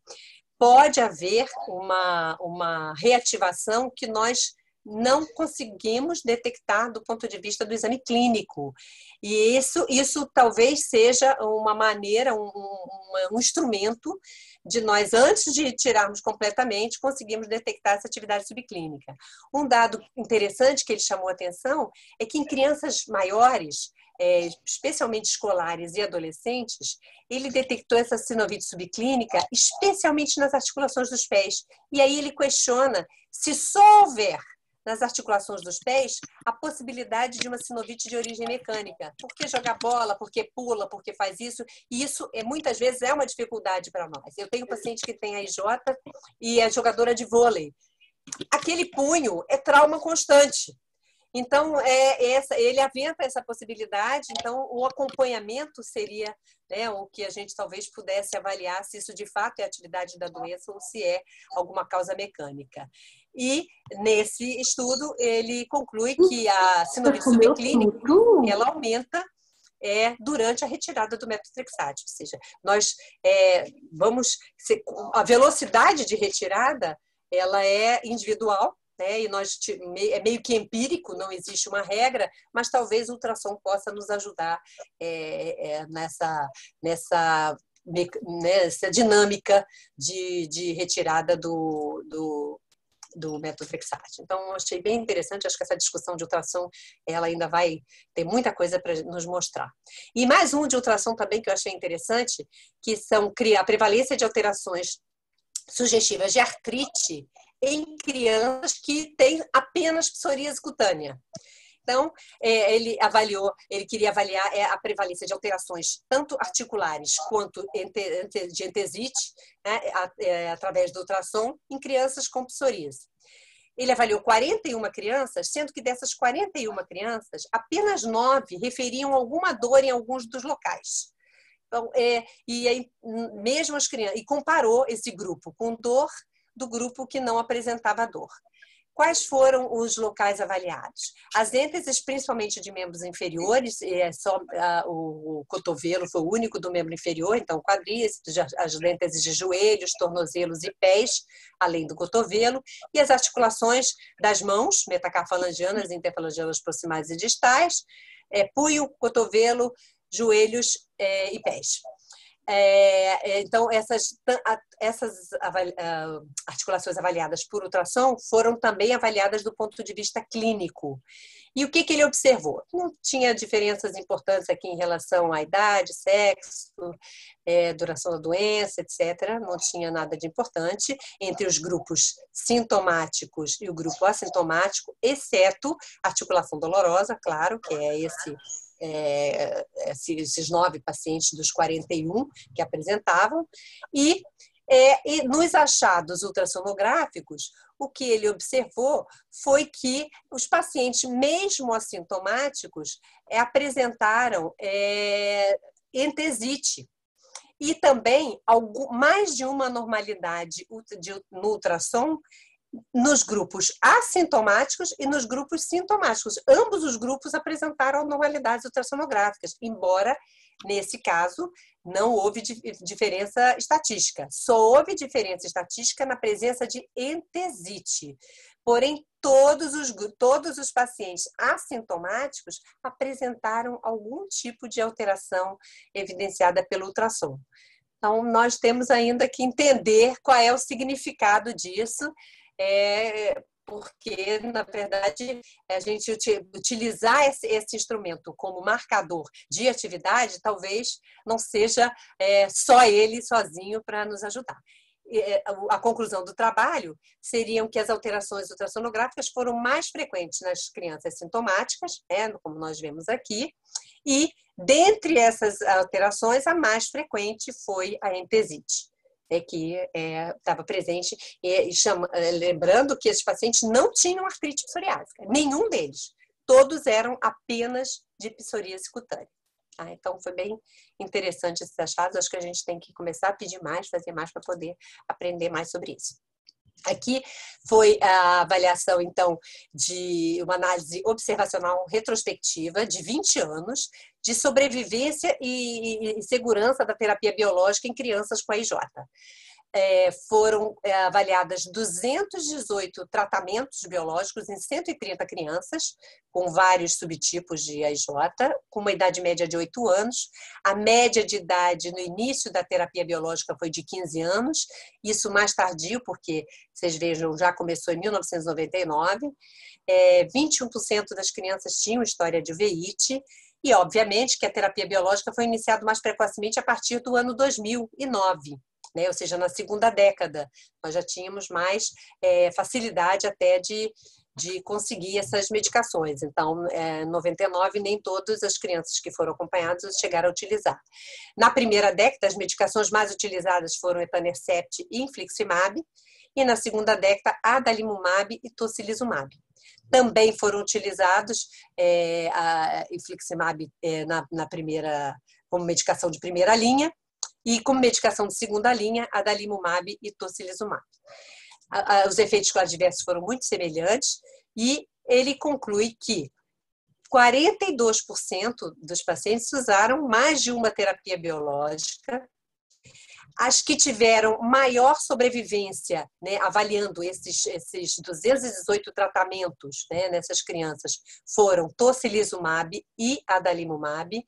pode haver uma reativação que nós não conseguimos detectar do ponto de vista do exame clínico. E isso talvez seja uma maneira, um instrumento de nós, antes de tirarmos completamente, conseguimos detectar essa atividade subclínica. Um dado interessante que ele chamou a atenção é que em crianças maiores, especialmente escolares e adolescentes, ele detectou essa sinovite subclínica, especialmente nas articulações dos pés. E aí ele questiona se só houver nas articulações dos pés a possibilidade de uma sinovite de origem mecânica. Por que jogar bola? Por que pula? Por que faz isso? E isso, muitas vezes, é uma dificuldade para nós. Eu tenho um paciente que tem a IJ e é jogadora de vôlei. Aquele punho é trauma constante. Então, ele aventa essa possibilidade. Então, o acompanhamento seria, né, o que a gente talvez pudesse avaliar se isso de fato é atividade da doença ou se é alguma causa mecânica. E, nesse estudo, ele conclui que a sinovite subclínica ela aumenta durante a retirada do metotrexate. Ou seja, nós a velocidade de retirada ela é individual, né? E é meio que empírico, não existe uma regra, mas talvez o ultrassom possa nos ajudar nessa dinâmica de retirada do metotrexate. Então, eu achei bem interessante, acho que essa discussão de ultrassom, ela ainda vai ter muita coisa para nos mostrar. E mais um de ultrassom também que eu achei interessante, que são a prevalência de alterações sugestivas de artrite em crianças que têm apenas psoríase cutânea. Então, ele queria avaliar a prevalência de alterações tanto articulares quanto de entesite, né, através do ultrassom, em crianças com psoríase. Ele avaliou 41 crianças, sendo que dessas 41 crianças, apenas 9 referiam alguma dor em alguns dos locais. Então, mesmo as crianças, e comparou esse grupo com dor do grupo que não apresentava dor. Quais foram os locais avaliados? As ênteses, principalmente de membros inferiores, o cotovelo foi o único do membro inferior, então quadríceps, as ênteses de joelhos, tornozelos e pés, além do cotovelo, e as articulações das mãos, metacarfalangianas, interfalangianas proximais e distais, punho, cotovelo, joelhos e pés. Então, essas articulações avaliadas por ultrassom foram também avaliadas do ponto de vista clínico. E o que ele observou? Não tinha diferenças importantes aqui em relação à idade, sexo, duração da doença, etc. Não tinha nada de importante entre os grupos sintomáticos e o grupo assintomático, exceto articulação dolorosa, claro, que é esses 9 pacientes dos 41 que apresentavam, e nos achados ultrassonográficos, o que ele observou foi que os pacientes, mesmo assintomáticos, apresentaram entesite. E também mais de uma anormalidade no ultrassom nos grupos assintomáticos e nos grupos sintomáticos. Ambos os grupos apresentaram anormalidades ultrassonográficas, embora, nesse caso, não houve diferença estatística. Só houve diferença estatística na presença de entesite. Porém, todos os pacientes assintomáticos apresentaram algum tipo de alteração evidenciada pelo ultrassom. Então, nós temos ainda que entender qual é o significado disso, porque, na verdade, a gente utilizar esse instrumento como marcador de atividade, talvez não seja só ele sozinho para nos ajudar. A conclusão do trabalho seriam que as alterações ultrassonográficas foram mais frequentes nas crianças sintomáticas, como nós vemos aqui, e dentre essas alterações, a mais frequente foi a entesite, que estava presente, lembrando que esses pacientes não tinham artrite psoriásica, nenhum deles, todos eram apenas de psoríase cutânea. Então, foi bem interessante esses achados. Acho que a gente tem que começar a pedir mais, fazer mais para poder aprender mais sobre isso. Aqui foi a avaliação, então, de uma análise observacional retrospectiva de 20 anos de sobrevivência e segurança da terapia biológica em crianças com AIJ. Foram avaliadas 218 tratamentos biológicos em 130 crianças, com vários subtipos de AIJ, com uma idade média de 8 anos. A média de idade no início da terapia biológica foi de 15 anos, isso mais tardio, porque, vocês vejam, já começou em 1999. 21% das crianças tinham história de uveíte, e, obviamente, que a terapia biológica foi iniciada mais precocemente a partir do ano 2009. Ou seja, na segunda década, nós já tínhamos mais facilidade até de conseguir essas medicações. Então, em 99, nem todas as crianças que foram acompanhadas chegaram a utilizar. Na primeira década, as medicações mais utilizadas foram etanercept e infliximab, e na segunda década, adalimumab e tocilizumab. Também foram utilizados a infliximab na primeira, como medicação de primeira linha, e como medicação de segunda linha, adalimumab e tocilizumab. Os efeitos coadversos foram muito semelhantes e ele conclui que 42% dos pacientes usaram mais de uma terapia biológica. As que tiveram maior sobrevivência, avaliando esses 218 tratamentos nessas crianças, foram tocilizumab e adalimumab.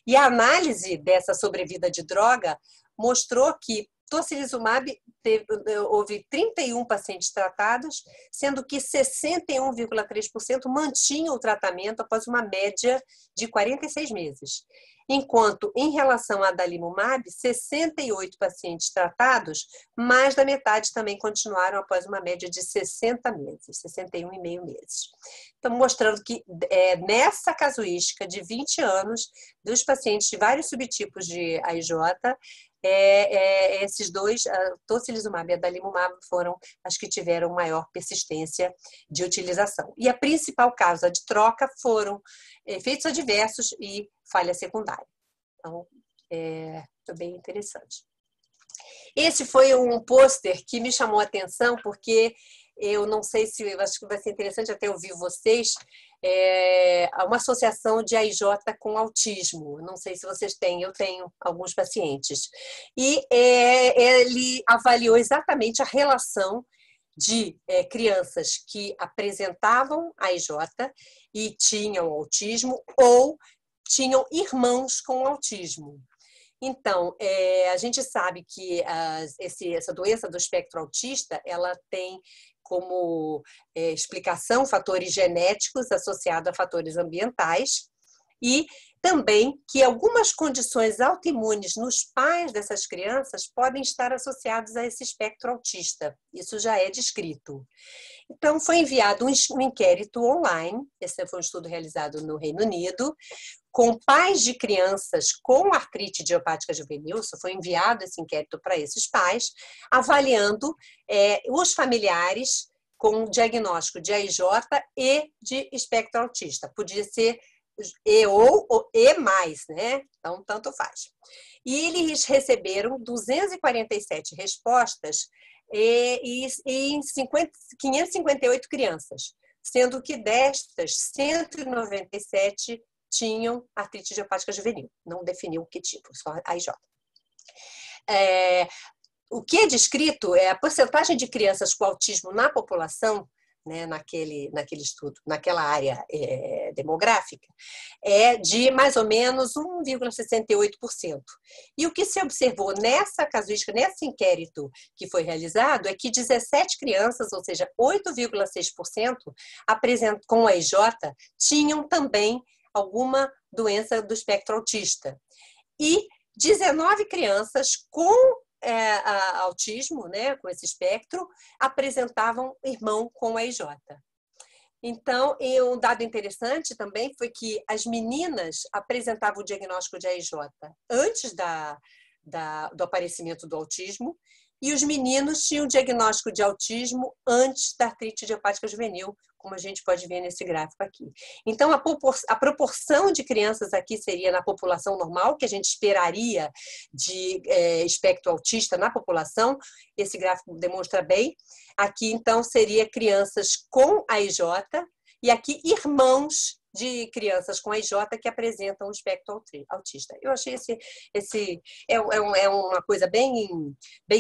E a análise dessa sobrevida de droga mostrou que tocilizumab houve 31 pacientes tratados, sendo que 61,3% mantinham o tratamento após uma média de 46 meses. Enquanto, em relação a adalimumab, 68 pacientes tratados, mais da metade também continuaram após uma média de 60 meses, 61,5 meses. Então, mostrando que nessa casuística de 20 anos, dos pacientes de vários subtipos de AIJ, esses dois, tocilizumab e adalimumab, foram as que tiveram maior persistência de utilização. E a principal causa de troca foram efeitos adversos e falha secundária. Então, foi bem interessante. Esse foi um pôster que me chamou a atenção, porque eu não sei se, eu acho que vai ser interessante até ouvir vocês, uma associação de AIJ com autismo. Não sei se vocês têm, eu tenho alguns pacientes. E ele avaliou exatamente a relação de crianças que apresentavam AIJ e tinham autismo ou tinham irmãos com autismo. Então, a gente sabe que essa doença do espectro autista, ela tem como explicação fatores genéticos associados a fatores ambientais e também que algumas condições autoimunes nos pais dessas crianças podem estar associadas a esse espectro autista. Isso já é descrito. Então, foi enviado um inquérito online, esse foi um estudo realizado no Reino Unido, com pais de crianças com artrite idiopática juvenil. Foi enviado esse inquérito para esses pais, avaliando os familiares com diagnóstico de AIJ e de espectro autista. Podia ser ou mais, Então, tanto faz. E eles receberam 247 respostas em 558 crianças, sendo que destas, 197 tinham artrite idiopática juvenil. Não definiu que tipo, só AIJ. O que é descrito é a porcentagem de crianças com autismo na população né, naquele estudo, naquela área demográfica, é de mais ou menos 1,68%. E o que se observou nessa casuística, nesse inquérito que foi realizado, é que 17 crianças, ou seja, 8,6%, com a EJ, tinham também alguma doença do espectro autista. E 19 crianças com autismo, né, com esse espectro, apresentavam irmão com a EJ. Então, e um dado interessante também foi que as meninas apresentavam o diagnóstico de AIJ antes do aparecimento do autismo, e os meninos tinham o diagnóstico de autismo antes da artrite idiopática juvenil, como a gente pode ver nesse gráfico aqui. Então, a proporção de crianças aqui seria na população normal, que a gente esperaria de espectro autista na população. Esse gráfico demonstra bem. Aqui, então, seria crianças com AIJ e aqui irmãos de crianças com AIJ que apresentam o espectro autista. Eu achei é uma coisa bem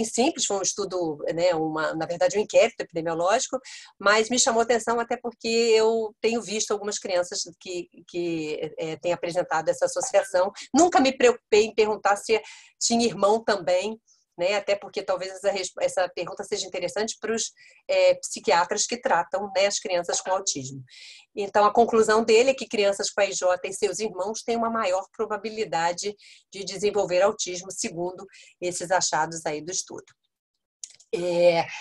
simples, foi um estudo, né, na verdade, um inquérito epidemiológico, mas me chamou a atenção até porque eu tenho visto algumas crianças que têm apresentado essa associação. Nunca me preocupei em perguntar se tinha irmão também, né? Até porque talvez essa pergunta seja interessante para os psiquiatras que tratam, né, as crianças com autismo. Então, a conclusão dele é que crianças com AIJ e seus irmãos têm uma maior probabilidade de desenvolver autismo, segundo esses achados aí do estudo.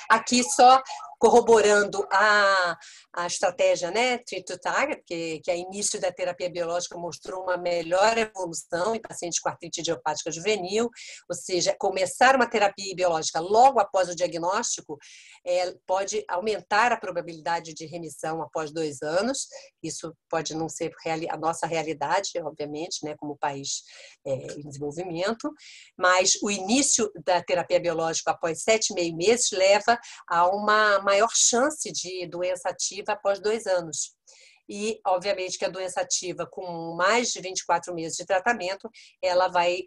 Aqui só corroborando a estratégia, né, Treat to Target, que a início da terapia biológica mostrou uma melhor evolução em pacientes com artrite idiopática juvenil, ou seja, começar uma terapia biológica logo após o diagnóstico pode aumentar a probabilidade de remissão após 2 anos. Isso pode não ser a nossa realidade, obviamente, né, como país em desenvolvimento, mas o início da terapia biológica após 7,5 meses leva a uma maior chance de doença ativa após 2 anos. E, obviamente, que a doença ativa, com mais de 24 meses de tratamento, ela vai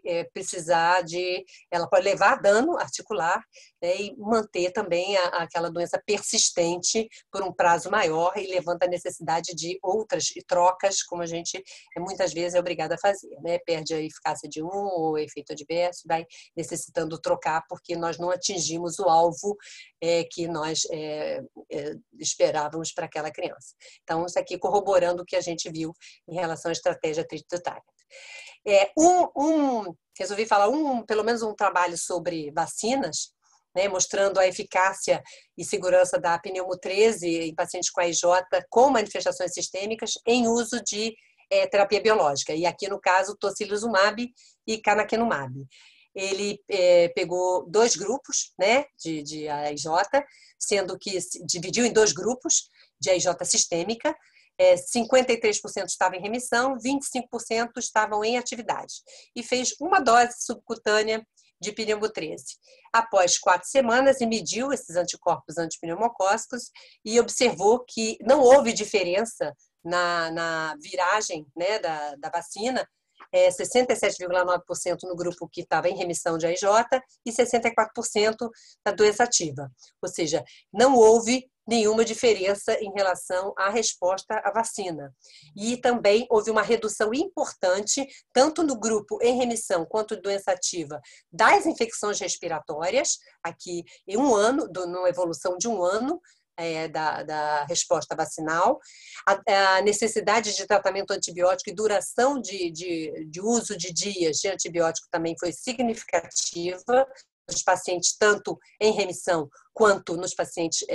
ela pode levar a dano articular, né, e manter também aquela doença persistente por um prazo maior e levanta a necessidade de outras trocas, como a gente muitas vezes é obrigada a fazer, né? Perde a eficácia de ou efeito adverso, vai necessitando trocar porque nós não atingimos o alvo que nós esperávamos para aquela criança. Então, isso aqui corroborando o que a gente viu em relação à estratégia Treat to Target. Resolvi falar pelo menos um trabalho sobre vacinas, né, mostrando a eficácia e segurança da pneumo 13 em pacientes com AIJ com manifestações sistêmicas em uso de terapia biológica. E aqui, no caso, tocilizumab e canakinumab. Ele pegou 2 grupos, né, de AIJ, sendo que dividiu em 2 grupos de AIJ sistêmica. 53% estavam em remissão, 25% estavam em atividade. E fez uma dose subcutânea de pneumo 13. Após 4 semanas, e mediu esses anticorpos antipneumocócicos e observou que não houve diferença na viragem, né, da vacina, 67,9% no grupo que estava em remissão de AIJ e 64% na doença ativa. Ou seja, não houve nenhuma diferença em relação à resposta à vacina. E também houve uma redução importante, tanto no grupo em remissão quanto de doença ativa, das infecções respiratórias, aqui em 1 ano, numa evolução de 1 ano, da resposta vacinal, a necessidade de tratamento antibiótico e duração de uso de dias de antibiótico também foi significativa nos pacientes, tanto em remissão quanto nos pacientes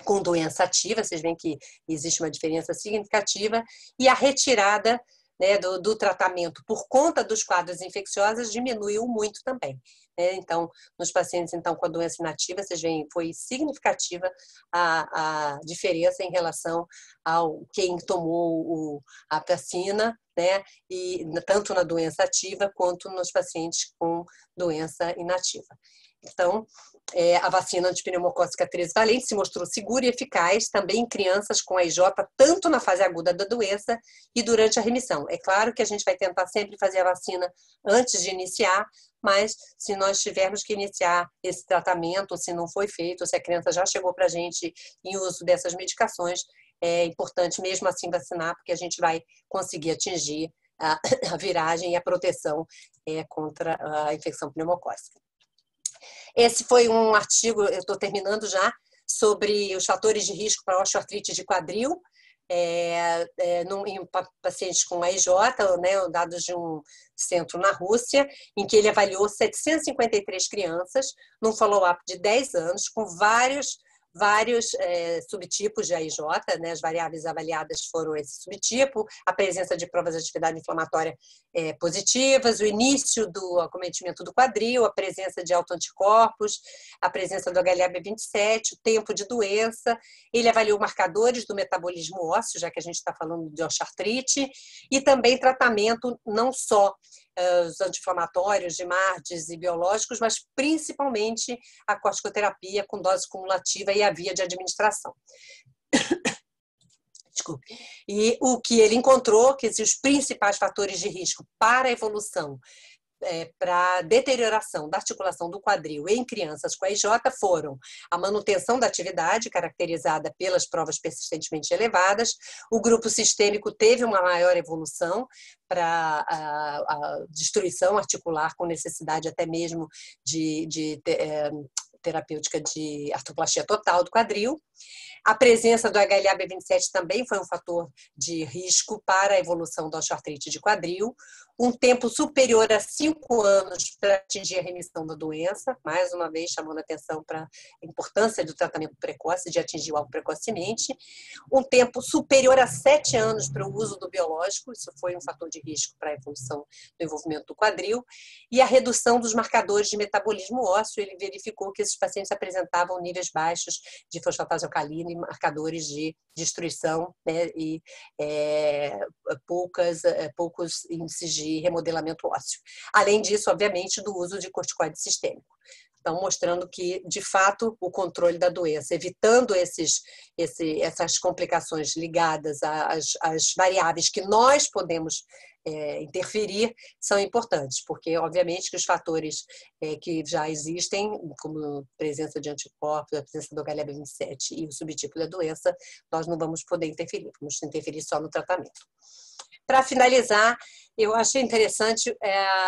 com doença ativa. Vocês veem que existe uma diferença significativa, e a retirada, né, do tratamento por conta dos quadros infecciosos diminuiu muito também. Então, nos pacientes com a doença inativa, vocês veem, foi significativa a diferença em relação ao quem tomou a vacina, né, e tanto na doença ativa quanto nos pacientes com doença inativa. Então, a vacina antipneumocócica trivalente se mostrou segura e eficaz também em crianças com a IJ, tanto na fase aguda da doença e durante a remissão. É claro que a gente vai tentar sempre fazer a vacina antes de iniciar, mas se nós tivermos que iniciar esse tratamento, se não foi feito, se a criança já chegou para a gente em uso dessas medicações, é importante mesmo assim vacinar, porque a gente vai conseguir atingir a viragem e a proteção contra a infecção pneumocócica. Esse foi um artigo, eu estou terminando já, sobre os fatores de risco para osteoartrite de quadril, em pacientes com AIJ, né, dados de um centro na Rússia, em que ele avaliou 753 crianças, num follow-up de 10 anos, com vários subtipos de AIJ, né? As variáveis avaliadas foram esse subtipo, a presença de provas de atividade inflamatória positivas, o início do acometimento do quadril, a presença de autoanticorpos, a presença do HLA-B27, o tempo de doença. Ele avaliou marcadores do metabolismo ósseo, já que a gente está falando de osteoartrite, e também tratamento não só os anti-inflamatórios, de MARDs e biológicos, mas principalmente a corticoterapia com dose cumulativa e a via de administração. Desculpe. E o que ele encontrou, que os principais fatores de risco para a evolução, para a deterioração da articulação do quadril em crianças com AIJ foram a manutenção da atividade, caracterizada pelas provas persistentemente elevadas. O grupo sistêmico teve uma maior evolução para a destruição articular, com necessidade até mesmo de terapêutica de artroplastia total do quadril. A presença do HLA-B27 também foi um fator de risco para a evolução da osteoartrite de quadril. Um tempo superior a 5 anos para atingir a remissão da doença, mais uma vez chamando a atenção para a importância do tratamento precoce, de atingir o alvo precocemente. Um tempo superior a 7 anos para o uso do biológico, isso foi um fator de risco para a evolução do envolvimento do quadril. E a redução dos marcadores de metabolismo ósseo, ele verificou que esses pacientes apresentavam níveis baixos de fosfatase alcalina e marcadores de destruição, né, e poucos índices de remodelamento ósseo. Além disso, obviamente, do uso de corticoide sistêmico. Então, mostrando que, de fato, o controle da doença, evitando essas complicações ligadas às variáveis que nós podemos interferir, são importantes, porque, obviamente, que os fatores que já existem, como presença de anticorpos, a presença do HLA-B27 e o subtipo da doença, nós não vamos poder interferir, vamos interferir só no tratamento. Para finalizar, eu achei interessante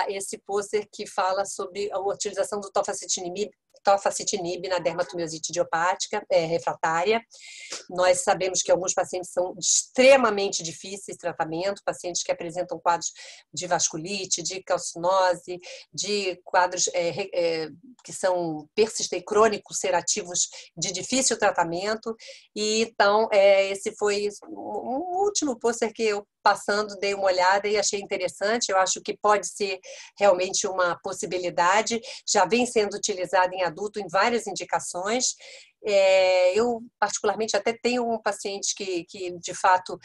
esse pôster que fala sobre a utilização do tofacitinib na dermatomiosite idiopática refratária. Nós sabemos que alguns pacientes são extremamente difíceis de tratamento, pacientes que apresentam quadros de vasculite, de calcinose, de quadros que são persistentes, crônicos, ulcerativos, de difícil tratamento. E então, esse foi um último pôster que eu, passando, dei uma olhada e achei interessante. Eu acho que pode ser realmente uma possibilidade, já vem sendo utilizado em adulto em várias indicações. Eu, particularmente, até tenho um paciente que de fato,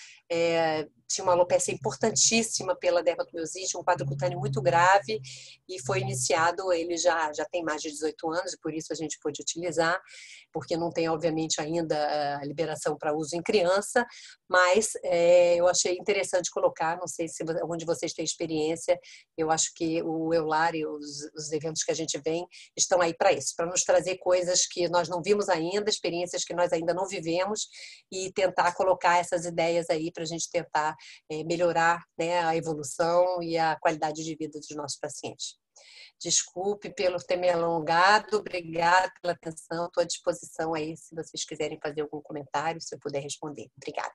tinha uma alopecia importantíssima pela dermatomiosite, um quadro cutâneo muito grave, e foi iniciado, ele já tem mais de 18 anos, e por isso a gente pôde utilizar, porque não tem, obviamente, ainda a liberação para uso em criança, mas eu achei interessante colocar, não sei se onde vocês têm experiência, eu acho que o EULAR e os eventos que a gente vem estão aí para isso, para nos trazer coisas que nós não vimos ainda, experiências que nós ainda não vivemos, e tentar colocar essas ideias aí para a gente tentar melhorar, né, a evolução e a qualidade de vida dos nossos pacientes. Desculpe pelo ter me alongado, obrigada pela atenção, estou à disposição aí se vocês quiserem fazer algum comentário, se eu puder responder. Obrigada.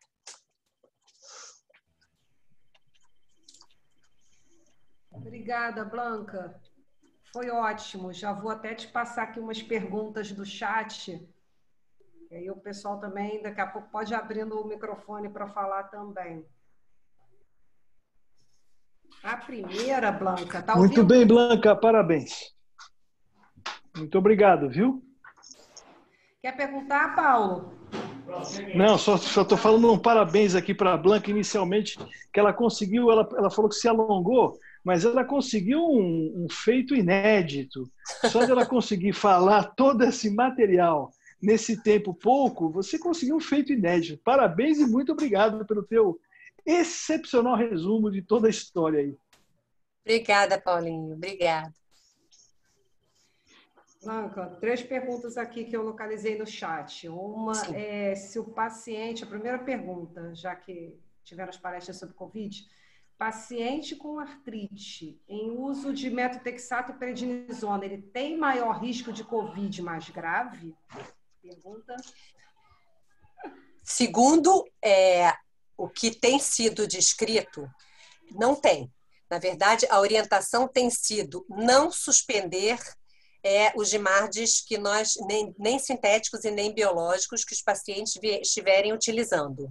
Obrigada, Blanca. Foi ótimo. Já vou até te passar aqui umas perguntas do chat. E aí o pessoal também, daqui a pouco, pode abrindo o microfone para falar também. A primeira, Blanca, tá ouvindo? Muito bem, Blanca, parabéns. Muito obrigado, viu? Quer perguntar, Paulo? Não, só estou falando um parabéns aqui para a Blanca inicialmente, que ela conseguiu, ela falou que se alongou, mas ela conseguiu um feito inédito. Só de ela conseguir falar todo esse material nesse tempo pouco, você conseguiu um feito inédito. Parabéns e muito obrigado pelo teu excepcional resumo de toda a história aí. Obrigada, Paulinho. Obrigada. Blanca, 3 perguntas aqui que eu localizei no chat. Uma Sim. é se o paciente, a primeira pergunta, já que tiveram as palestras sobre Covid, paciente com artrite em uso de metotrexato e prednisona, ele tem maior risco de Covid mais grave? Pergunta. Segundo o que tem sido descrito, não tem. Na verdade, a orientação tem sido não suspender os GIMARDs que nós, nem sintéticos e nem biológicos, que os pacientes estiverem utilizando.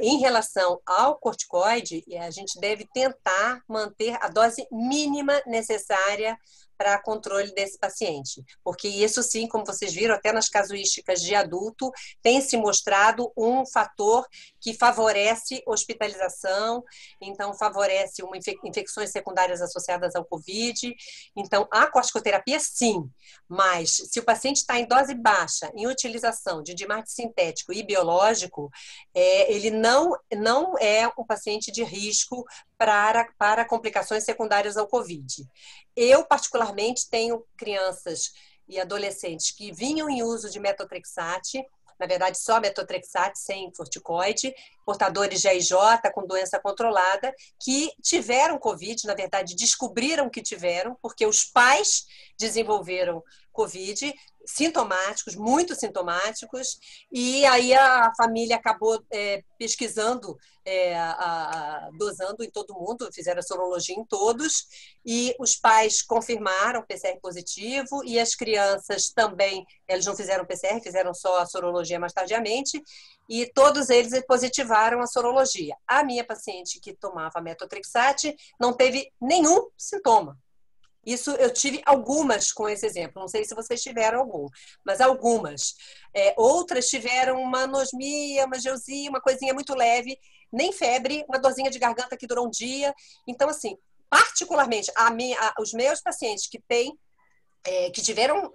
Em relação ao corticoide, a gente deve tentar manter a dose mínima necessária para controle desse paciente, porque isso sim, como vocês viram, até nas casuísticas de adulto, tem se mostrado um fator que favorece hospitalização, então favorece infecções secundárias associadas ao COVID. Então, a corticoterapia, sim, mas se o paciente está em dose baixa, em utilização de DMARD sintético e biológico, ele não é um paciente de risco para complicações secundárias ao COVID. Eu, particularmente, tenho crianças e adolescentes que vinham em uso de metotrexate, na verdade só metotrexate, sem corticoide, portadores de AIJ com doença controlada, que tiveram COVID, na verdade descobriram que tiveram, porque os pais desenvolveram COVID, sintomáticos, muito sintomáticos, e aí a família acabou pesquisando, dosando em todo mundo, fizeram a sorologia em todos, e os pais confirmaram PCR positivo, e as crianças também, eles não fizeram PCR, fizeram só a sorologia mais tardiamente, e todos eles positivaram a sorologia. A minha paciente que tomava metotrexate não teve nenhum sintoma. Isso eu tive algumas com esse exemplo, não sei se vocês tiveram algum, mas algumas. Outras tiveram uma anosmia, uma geusia, uma coisinha muito leve, nem febre, uma dorzinha de garganta que durou um dia. Então, assim, particularmente, os meus pacientes que tiveram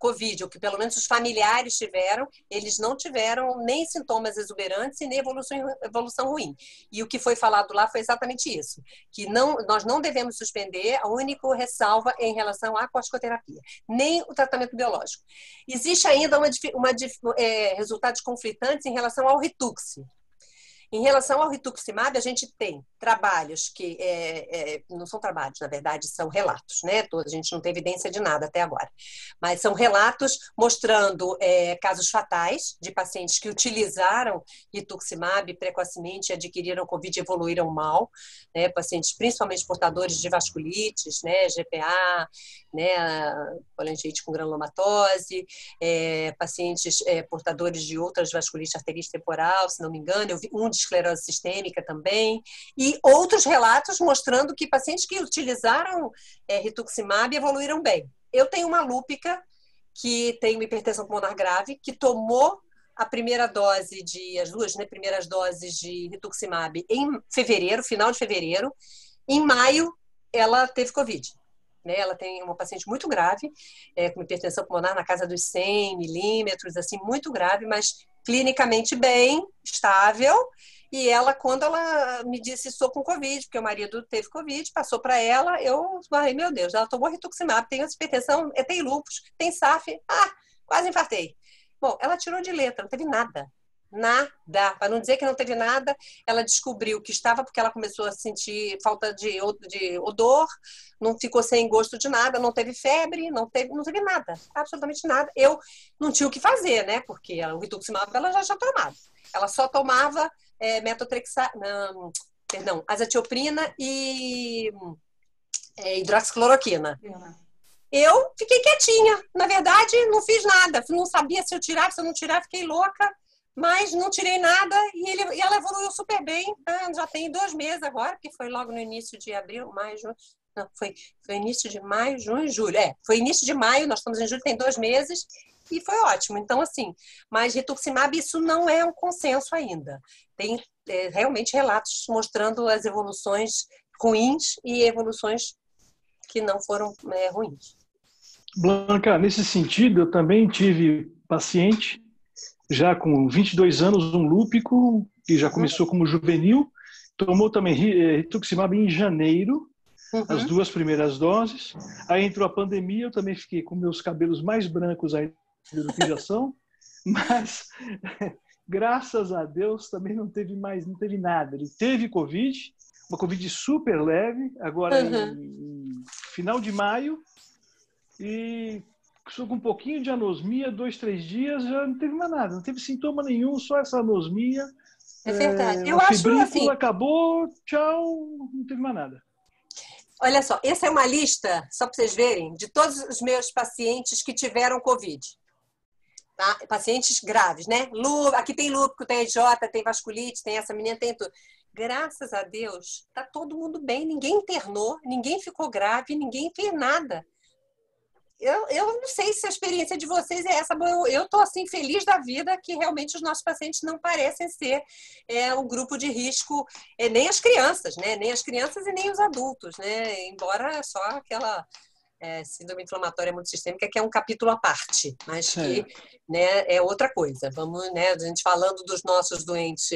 Covid, ou que pelo menos os familiares tiveram, eles não tiveram nem sintomas exuberantes e nem evolução ruim. E o que foi falado lá foi exatamente isso, que nós não devemos suspender, a única ressalva em relação à corticoterapia, nem o tratamento biológico. Existe ainda resultados conflitantes em relação ao Rituxi. Em relação ao rituximab, a gente tem trabalhos que não são trabalhos, na verdade, são relatos, né? A gente não tem evidência de nada até agora, mas são relatos mostrando casos fatais de pacientes que utilizaram rituximab precocemente, adquiriram Covid e evoluíram mal, né? Pacientes principalmente portadores de vasculites, né? GPA, né? Colangite com granulomatose, pacientes portadores de outras vasculites arteriais temporal, se não me engano, eu vi um de esclerose sistêmica também, e outros relatos mostrando que pacientes que utilizaram rituximab evoluíram bem. Eu tenho uma lúpica que tem uma hipertensão pulmonar grave, que tomou a primeira dose as duas primeiras doses de rituximab em fevereiro, final de fevereiro. Em maio, ela teve Covid. Ela tem uma paciente muito grave, com hipertensão pulmonar na casa dos 100 milímetros, assim, muito grave, mas clinicamente bem, estável. E ela, quando ela me disse, estou com Covid, porque o marido teve Covid, passou para ela, eu falei, meu Deus, ela tomou rituximab, tem hipertensão, tem lúpus, tem SAF, quase infartei. Bom, ela tirou de letra, não teve nada. Nada. Para não dizer que não teve nada, ela descobriu que estava porque ela começou a sentir falta de odor, não ficou sem gosto de nada, não teve febre, não teve nada, absolutamente nada. Eu não tinha o que fazer, né? Porque o rituximab ela já tinha tomado. Ela só tomava azatioprina e hidroxicloroquina. Eu fiquei quietinha. Na verdade, não fiz nada. Não sabia se eu tirava, se eu não tirava, fiquei louca. Mas não tirei nada e ela evoluiu super bem. Já tem 2 meses agora, porque foi logo no início de abril, maio, junho. Não, foi início de maio, junho, julho. Foi início de maio, nós estamos em julho, tem 2 meses. E foi ótimo. Então, assim, mas rituximab, isso não é um consenso ainda. Tem realmente relatos mostrando as evoluções ruins e evoluções que não foram ruins. Blanca, nesse sentido, eu também tive paciente, já com 22 anos, um lúpico, que já começou como juvenil, tomou também rituximab em janeiro, as 2 primeiras doses. Aí entrou a pandemia, eu também fiquei com meus cabelos mais brancos ainda do que já são, mas graças a Deus também não teve nada. Ele teve Covid, uma Covid super leve, agora em final de maio, e com um pouquinho de anosmia, 2, 3 dias, já não teve mais nada, não teve sintoma nenhum, só essa anosmia. É verdade. Eu a acho febrícula assim, acabou, tchau, não teve mais nada. olha só, essa é uma lista, só para vocês verem, de todos os meus pacientes que tiveram Covid. Tá? Pacientes graves, né? Aqui tem lúpico, tem EJ, tem vasculite, tem essa menina, tem tudo. Graças a Deus, tá todo mundo bem, ninguém internou, ninguém ficou grave, ninguém fez nada. Eu não sei se a experiência de vocês é essa, mas eu estou assim, feliz da vida que realmente os nossos pacientes não parecem ser um grupo de risco, nem as crianças, né? Nem as crianças e nem os adultos, né? Embora só aquela síndrome inflamatória multissistêmica, que é um capítulo à parte, mas que né, é outra coisa. Vamos, né, a gente falando dos nossos doentes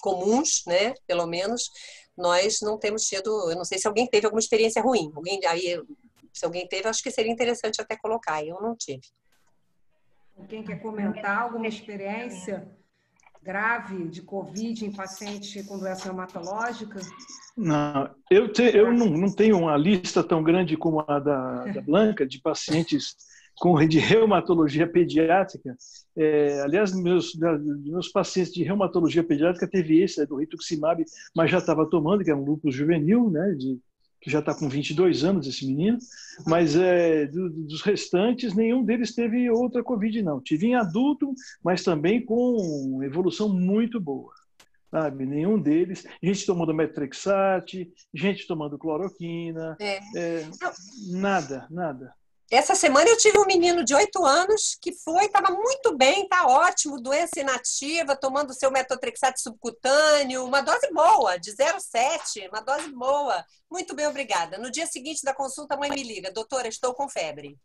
comuns, né? Pelo menos, nós não temos tido, eu não sei se alguém teve alguma experiência ruim, se alguém teve, acho que seria interessante até colocar. Eu não tive. Quem quer comentar alguma experiência grave de Covid em paciente com doença reumatológica? Não, eu não tenho uma lista tão grande como a da Blanca, de pacientes de reumatologia pediátrica. Aliás, meus pacientes de reumatologia pediátrica teve esse, do rituximab, mas já estava tomando, que é um lúpus juvenil, né, que já está com 22 anos, esse menino, mas dos restantes, nenhum deles teve outra Covid, não. Tive em adulto, mas também com evolução muito boa. Sabe? Nenhum deles. Gente tomando metrexate, gente tomando cloroquina, nada. Essa semana eu tive um menino de 8 anos que estava muito bem, está ótimo, doença inativa, tomando seu metotrexate subcutâneo, uma dose boa, de 0,7, uma dose boa. Muito bem, obrigada. No dia seguinte da consulta, a mãe me liga, doutora, estou com febre.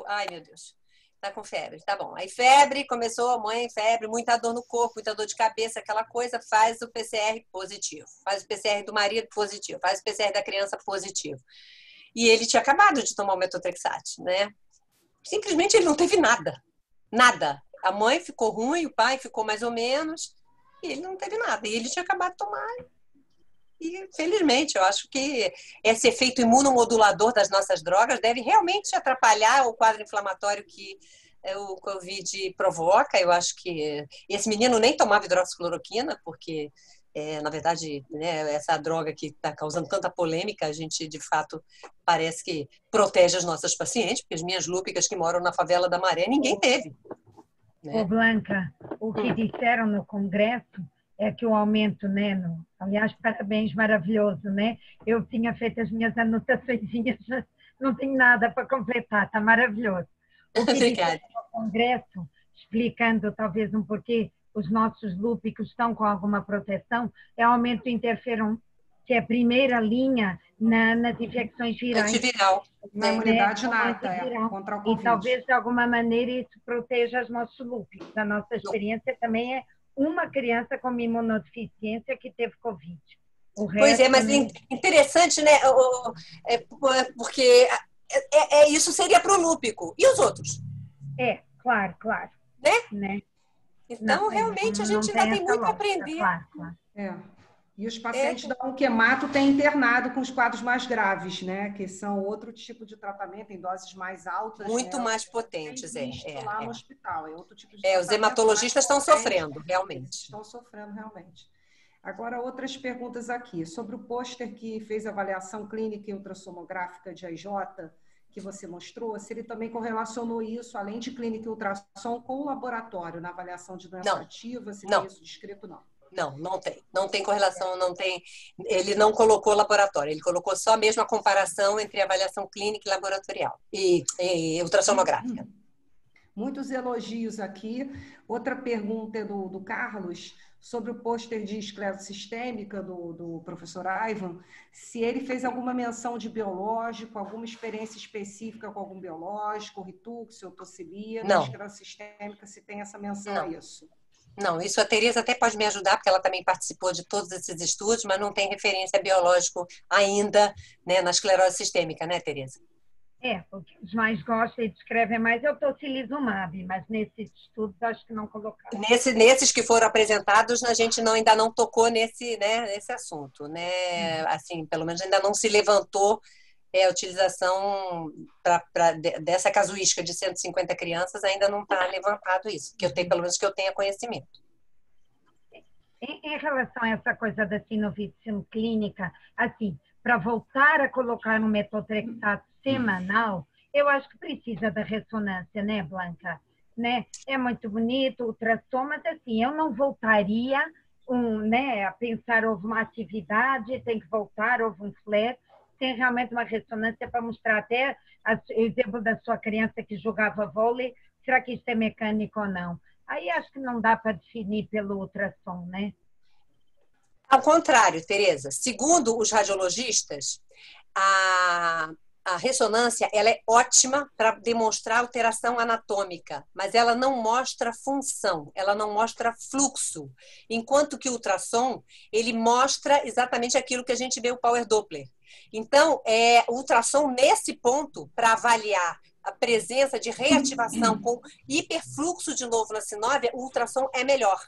Ai, meu Deus, está com febre, tá bom. Aí febre, começou a mãe, febre, muita dor no corpo, muita dor de cabeça, aquela coisa, faz o PCR positivo, faz o PCR do marido positivo, faz o PCR da criança positivo. E ele tinha acabado de tomar o metotrexate, né? Simplesmente ele não teve nada. Nada. A mãe ficou ruim, o pai ficou mais ou menos, e ele não teve nada. E ele tinha acabado de tomar. E, felizmente, eu acho que esse efeito imunomodulador das nossas drogas deve realmente atrapalhar o quadro inflamatório que o Covid provoca. Eu acho que esse menino nem tomava hidroxicloroquina, porque... na verdade, né, essa droga que está causando tanta polêmica, a gente, de fato, parece que protege as nossas pacientes, porque as minhas lúpicas que moram na favela da Maré, ninguém teve. Né? Ô, Blanca, o que disseram no Congresso é que o aumento, né, aliás, parabéns, maravilhoso, né? Eu tinha feito as minhas anotações, não tenho nada para completar, está maravilhoso. O que disseram no Congresso, explicando talvez um porquê os nossos lúpicos estão com alguma proteção, é o aumento do interferon, que é a primeira linha nas infecções virais. Antiviral. Na imunidade nata, contra o Covid. E talvez, de alguma maneira, isso proteja os nossos lúpicos. A nossa experiência também é uma criança com imunodeficiência que teve Covid. Pois é, mas interessante, né? Porque isso seria para o lúpico. E os outros? Claro. Né? Então, realmente, a gente ainda tem muito a aprender. Claro. E os pacientes da Onquemato têm internado com os quadros mais graves, né? Que são outro tipo de tratamento, em doses mais altas. Muito mais potentes, lá no hospital. É outro tipo de os hematologistas estão sofrendo, realmente. Estão sofrendo, realmente. Agora, outras perguntas aqui. Sobre o pôster que fez avaliação clínica e ultrassonográfica de AJ, que você mostrou, se ele também correlacionou isso, além de clínica e ultrassom, com o laboratório, na avaliação de doença ativa, se tem isso descrito, não. Não tem. Não tem correlação, não tem. Ele não colocou laboratório, ele colocou só a mesma comparação entre avaliação clínica e laboratorial e ultrassonográfica. Muitos elogios aqui. Outra pergunta é do Carlos, sobre o pôster de esclerose sistêmica do professor Ivan, se ele fez alguma menção de biológico, alguma experiência específica com algum biológico, rituxo, tocilia, na esclerose sistêmica, se tem essa menção a isso. Não, isso a Tereza até pode me ajudar, porque ela também participou de todos esses estudos, mas não tem referência biológico ainda, né, na esclerose sistêmica, né, Tereza? O que os mais gostam e descrevem mais é o tocilizumab, mas nesses estudos acho que não colocaram. Nesses que foram apresentados, a gente ainda não tocou nesse assunto, né? Assim, pelo menos ainda não se levantou a utilização dessa casuística de 150 crianças, ainda não está levantado isso, pelo menos que eu tenha conhecimento. Em relação a essa coisa da sinovicina clínica, assim, para voltar a colocar um metotrexato semanal, eu acho que precisa da ressonância, né, Blanca? Né? É muito bonito o ultrassom, mas assim, eu não voltaria a pensar houve uma atividade, tem que voltar, houve um flare, tem realmente uma ressonância para mostrar até o exemplo da sua criança que jogava vôlei, será que isto é mecânico ou não? Aí acho que não dá para definir pelo ultrassom, né? Ao contrário, Tereza, segundo os radiologistas, a ressonância ela é ótima para demonstrar alteração anatômica, mas ela não mostra função, ela não mostra fluxo, enquanto que o ultrassom ele mostra exatamente aquilo que a gente vê o Power Doppler. Então, o ultrassom nesse ponto, para avaliar a presença de reativação com hiperfluxo de novo na sinóvia, o ultrassom é melhor.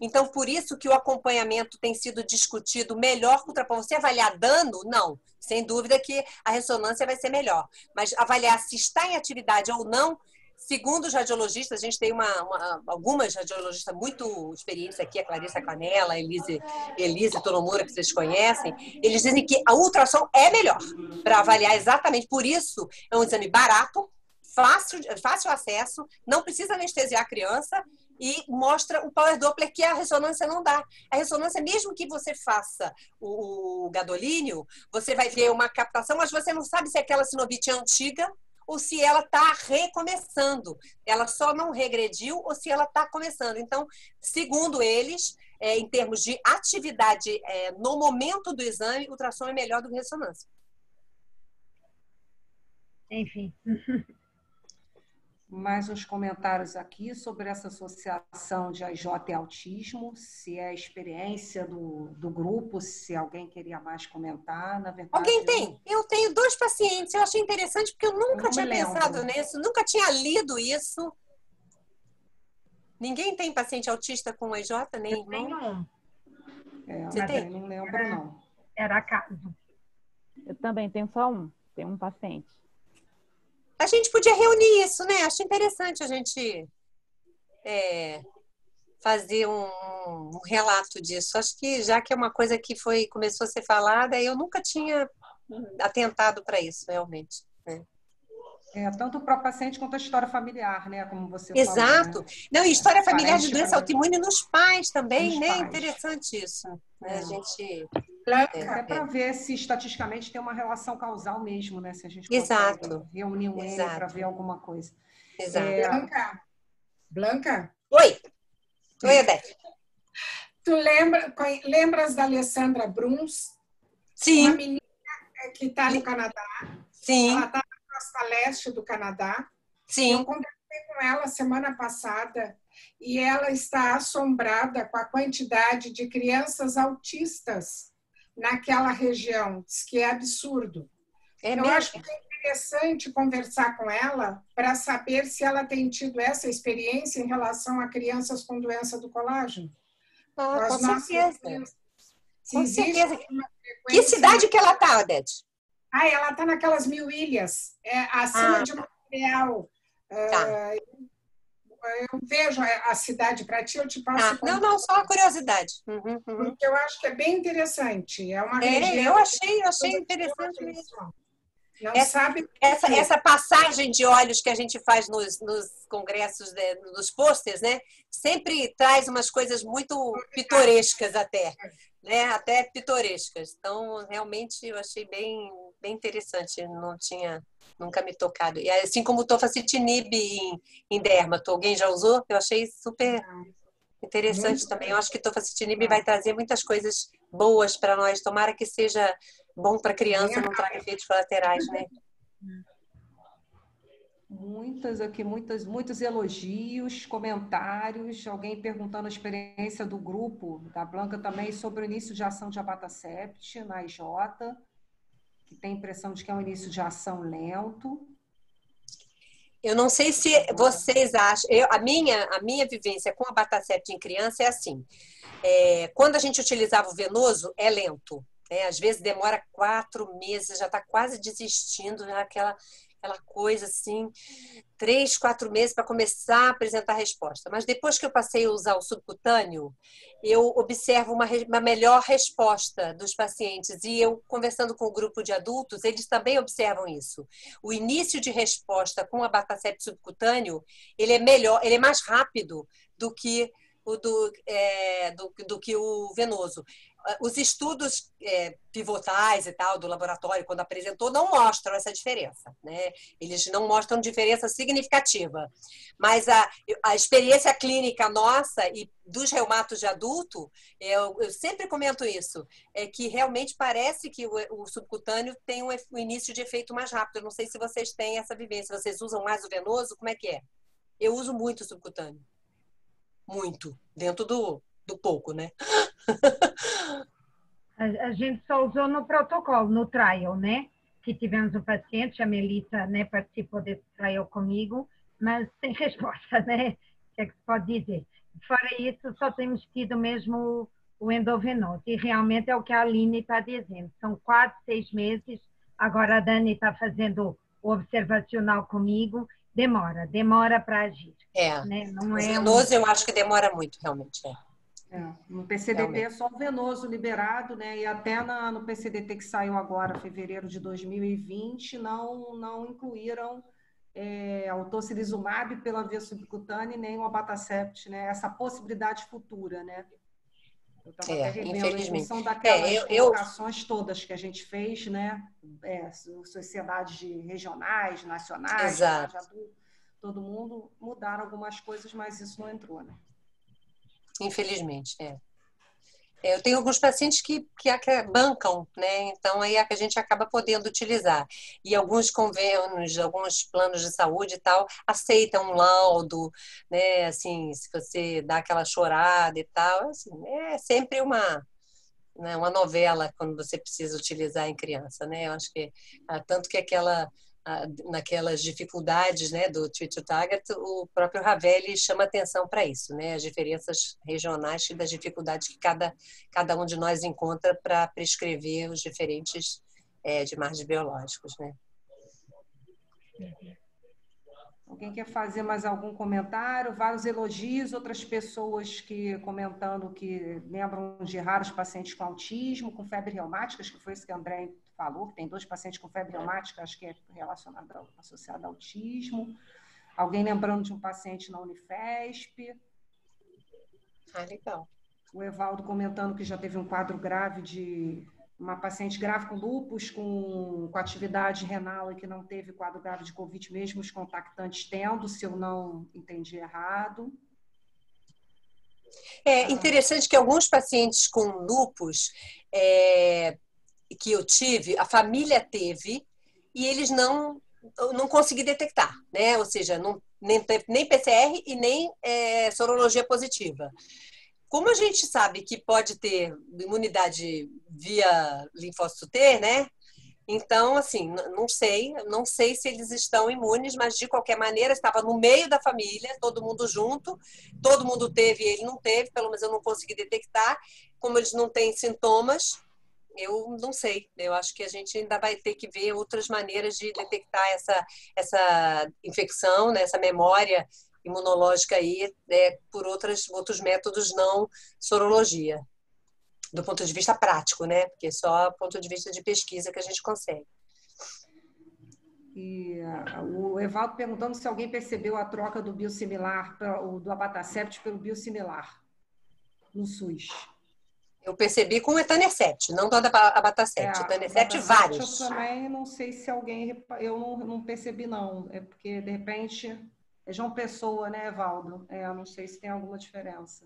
Então, por isso que o acompanhamento tem sido discutido melhor que o ultrassom. Você avaliar dano? Não. Sem dúvida que a ressonância vai ser melhor. Mas avaliar se está em atividade ou não, segundo os radiologistas, a gente tem algumas radiologistas muito experientes aqui, a Clarissa Canella, a Elise Tonomura, que vocês conhecem, eles dizem que a ultrassom é melhor para avaliar exatamente. Por isso, é um exame barato, fácil acesso, não precisa anestesiar a criança, e mostra o Power Doppler que a ressonância não dá. A ressonância, mesmo que você faça o gadolínio, você vai ver uma captação, mas você não sabe se aquela sinovite é antiga ou se ela está recomeçando. Ela só não regrediu ou se ela está começando. Então, segundo eles, em termos de atividade no momento do exame, o ultrassom é melhor do que a ressonância. Enfim. Mais uns comentários aqui sobre essa associação de AJ e autismo, se é a experiência do grupo, se alguém queria mais comentar. Na verdade, alguém tem? Eu tenho 2 pacientes, eu achei interessante porque eu nunca tinha pensado nisso, nunca tinha lido isso. Ninguém tem paciente autista com AJ, nem eu tenho um. Você tem? Eu não lembro, não. Era caso. Eu também tenho só um, tenho um paciente. A gente podia reunir isso, né? Acho interessante a gente fazer um relato disso. Acho que já que é uma coisa que começou a ser falada, eu nunca tinha atentado para isso, realmente. Né? Tanto para o paciente quanto a história familiar, né? Como você Exato. falou. Né? Não, e história familiar de doença autoimune nos pais também, nos né? pais. Interessante isso. Né? A gente... Até para ver se estatisticamente tem uma relação causal mesmo, né? Se a gente consegue reunir um N para ver alguma coisa. Exato. Blanca? Oi, Odete. Tu lembras da Alessandra Bruns? Sim. Uma menina que está no Canadá. Sim. Ela está na costa leste do Canadá. Sim. Eu conversei com ela semana passada e ela está assombrada com a quantidade de crianças autistas naquela região. Diz que é absurdo. Eu acho que é interessante conversar com ela para saber se ela tem tido essa experiência em relação a crianças com doença do colágeno. Com certeza. Com certeza. Que cidade que ela está, Odete? Ela está naquelas 1000 ilhas, acima de Montreal. Eu vejo a cidade para ti, eu te passo. Não, só uma curiosidade. Porque eu acho que é bem interessante. É uma região. Eu achei interessante mesmo. Não sabe essa passagem de olhos que a gente faz nos congressos, nos posters, né? Sempre traz umas coisas muito pitorescas até, né? Até pitorescas. Então, realmente, eu achei bem interessante. Não tinha nunca me tocado. E assim como o tofacitinib em dermato, alguém já usou? Eu achei super Interessante também. Eu acho que tofacitinib vai trazer muitas coisas boas para nós. Tomara que seja bom para a criança, não traga efeitos colaterais, né? Muitos elogios, comentários. Alguém perguntando a experiência do grupo, da Blanca também, sobre o início de ação de abatacept na IJ, que tem a impressão de que é um início de ação lento. Eu não sei se vocês acham... a minha vivência com abatacept em criança é assim. Quando a gente utilizava o venoso, é lento. Às vezes demora 4 meses, já está quase desistindo, já aquela coisa assim, 3, 4 meses para começar a apresentar a resposta. Mas depois que eu passei a usar o subcutâneo, eu observo uma melhor resposta dos pacientes. E eu, conversando com o grupo de adultos, eles também observam isso. O início de resposta com a abatacept subcutâneo, ele é melhor, ele é mais rápido do que do que o venoso. Os estudos pivotais e tal do laboratório, quando apresentou, não mostram essa diferença, né? Eles não mostram diferença significativa. Mas a experiência clínica nossa e dos reumatos de adulto, eu sempre comento isso, é que realmente parece que o subcutâneo tem um início de efeito mais rápido. Eu não sei se vocês têm essa vivência. Vocês usam mais o venoso? Como é que é? Eu uso muito o subcutâneo. Muito. Dentro do pouco, né? A gente só usou no protocolo, no trial, né? Que tivemos um paciente, a Melissa, né, participou desse trial comigo, mas sem resposta, né? O que é que se pode dizer? Fora isso, só temos tido mesmo o endovenoso. E realmente é o que a Aline está dizendo. São 4, 6 meses. Agora a Dani está fazendo o observacional comigo. Demora para agir. Né? Não o é venoso eu acho que demora muito, realmente. No PCDT é só o venoso liberado, né? E até no PCDT que saiu agora, fevereiro de 2020, não incluíram o tocilizumab pela via subcutânea nem o abatacept, né? Essa possibilidade futura, né? Eu estava até revendo, em função daquelas colocações todas que a gente fez, né? Sociedades regionais, nacionais, todo mundo mudaram algumas coisas, mas isso não entrou, né? Infelizmente, eu tenho alguns pacientes que bancam, né? Então aí a gente acaba podendo utilizar. E alguns convênios, alguns planos de saúde e tal, aceitam um laudo, né? Assim, se você dá aquela chorada e tal, assim, é sempre uma novela quando você precisa utilizar em criança, né? Eu acho que tanto que naquelas dificuldades, né, do treat to target, o próprio Ravelli chama atenção para isso, né, as diferenças regionais e das dificuldades que cada um de nós encontra para prescrever os diferentes de margens biológicos, né. Alguém quer fazer mais algum comentário? Vários elogios, outras pessoas comentando que lembram de raros pacientes com autismo, com febre reumática, acho que foi isso que a André falou, que tem 2 pacientes com febre reumática, acho que é associado ao autismo. Alguém lembrando de um paciente na Unifesp. Legal. O Evaldo comentando que já teve um quadro grave uma paciente grave com lúpus, com atividade renal e que não teve quadro grave de Covid, mesmo os contactantes tendo, se eu não entendi errado. É interessante que alguns pacientes com lúpus que eu tive, a família teve, e eles não consegui detectar, né? Ou seja, nem PCR e nem sorologia positiva. Como a gente sabe que pode ter imunidade via linfócito T, né? Então, assim, não sei se eles estão imunes, mas de qualquer maneira estava no meio da família, todo mundo junto, todo mundo teve e ele não teve, pelo menos eu não consegui detectar. Como eles não têm sintomas, eu não sei. Eu acho que a gente ainda vai ter que ver outras maneiras de detectar essa infecção, né? Essa memória imunológica aí, por outros métodos não sorologia, do ponto de vista prático, né? Porque só do ponto de vista de pesquisa que a gente consegue. E o Evaldo perguntando se alguém percebeu a troca do biosimilar, do abatacept pelo biosimilar no SUS. Eu percebi com o etanercept, não do abatacept. Etanercept, vários. Eu também não sei se alguém... Eu não percebi, não. É porque, de repente... É João Pessoa, né, Evaldo? Eu não sei se tem alguma diferença.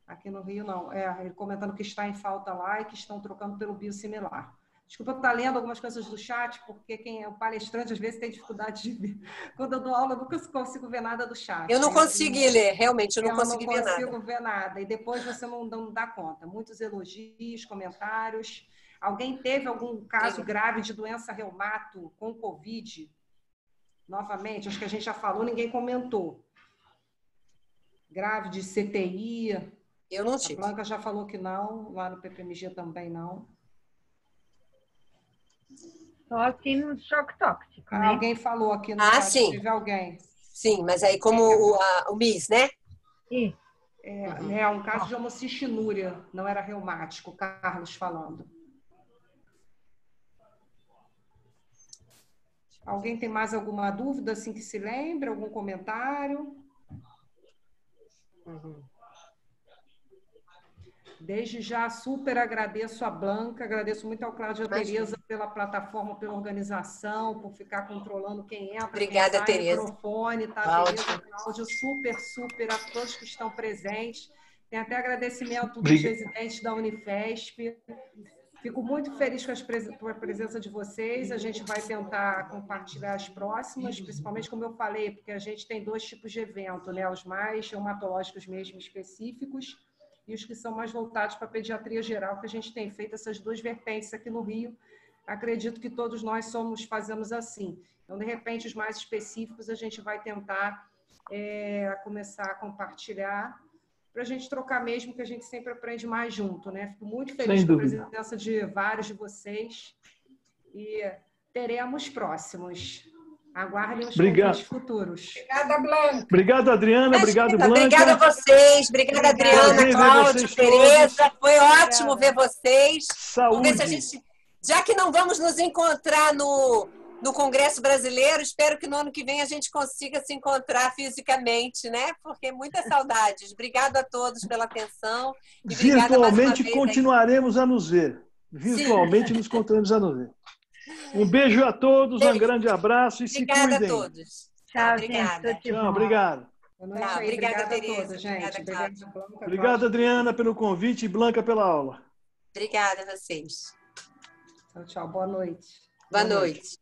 Aqui no Rio, não. Ele comentando que está em falta lá e que estão trocando pelo biosimilar. Desculpa eu estar lendo algumas coisas do chat, porque quem é o palestrante às vezes tem dificuldade de ver. Quando eu dou aula, eu nunca consigo ver nada do chat. Eu não consegui ler, realmente, eu não consegui ver nada. Eu não consigo ver nada. E depois você não dá conta. Muitos elogios, comentários. Alguém teve algum caso grave de doença reumato com Covid? Novamente, acho que a gente já falou, ninguém comentou. Grave de CTI. Eu não tive. A Blanca já falou que não, lá no PPMG também não. Só assim no choque tóxico, né? Alguém falou aqui no chat, sim. Teve alguém. Sim, mas aí como o MIS, né? Sim. É um caso de homocistinúria, não era reumático, Carlos falando. Alguém tem mais alguma dúvida, assim, que se lembre? Algum comentário? Desde já, super agradeço a Blanca, agradeço muito ao Cláudio e a Tereza pela plataforma, pela organização, por ficar controlando quem entra, obrigada, quem sai, Tereza. Microfone, tá? Tereza, Cláudio, super a todos que estão presentes. Tem até agradecimento dos residentes da Unifesp. Fico muito feliz com a presença de vocês. A gente vai tentar compartilhar as próximas, principalmente, como eu falei, porque a gente tem 2 tipos de evento, né? Os mais reumatológicos mesmo específicos e os que são mais voltados para a pediatria geral, que a gente tem feito essas 2 vertentes aqui no Rio. Acredito que todos nós fazemos assim. Então, de repente, os mais específicos a gente vai tentar começar a compartilhar para a gente trocar mesmo, que a gente sempre aprende mais junto, né? Fico muito feliz com a presença de vários de vocês e teremos próximos. Aguardem os convites futuros. Obrigada, Blanca. Obrigado, Adriana. Obrigado, Blanca. Obrigada a vocês. Obrigada, Adriana, Cláudio, Tereza. Foi ótimo ver vocês. Saúde. Vamos ver se a gente... Já que não vamos nos encontrar no Congresso Brasileiro, espero que no ano que vem a gente consiga se encontrar fisicamente, né? Porque muitas saudades. Obrigada a todos pela atenção. E virtualmente continuaremos a nos ver. Virtualmente nos continuaremos a nos ver. Um beijo a todos, um grande abraço e obrigada se cuidem. Obrigada a todos. Tchau, obrigada. gente. Tchau, obrigado. Obrigada, Tereza. A todos, gente. Obrigado, Adriana, pelo convite e Blanca pela aula. Obrigada a vocês. Tchau. Boa noite. Boa noite.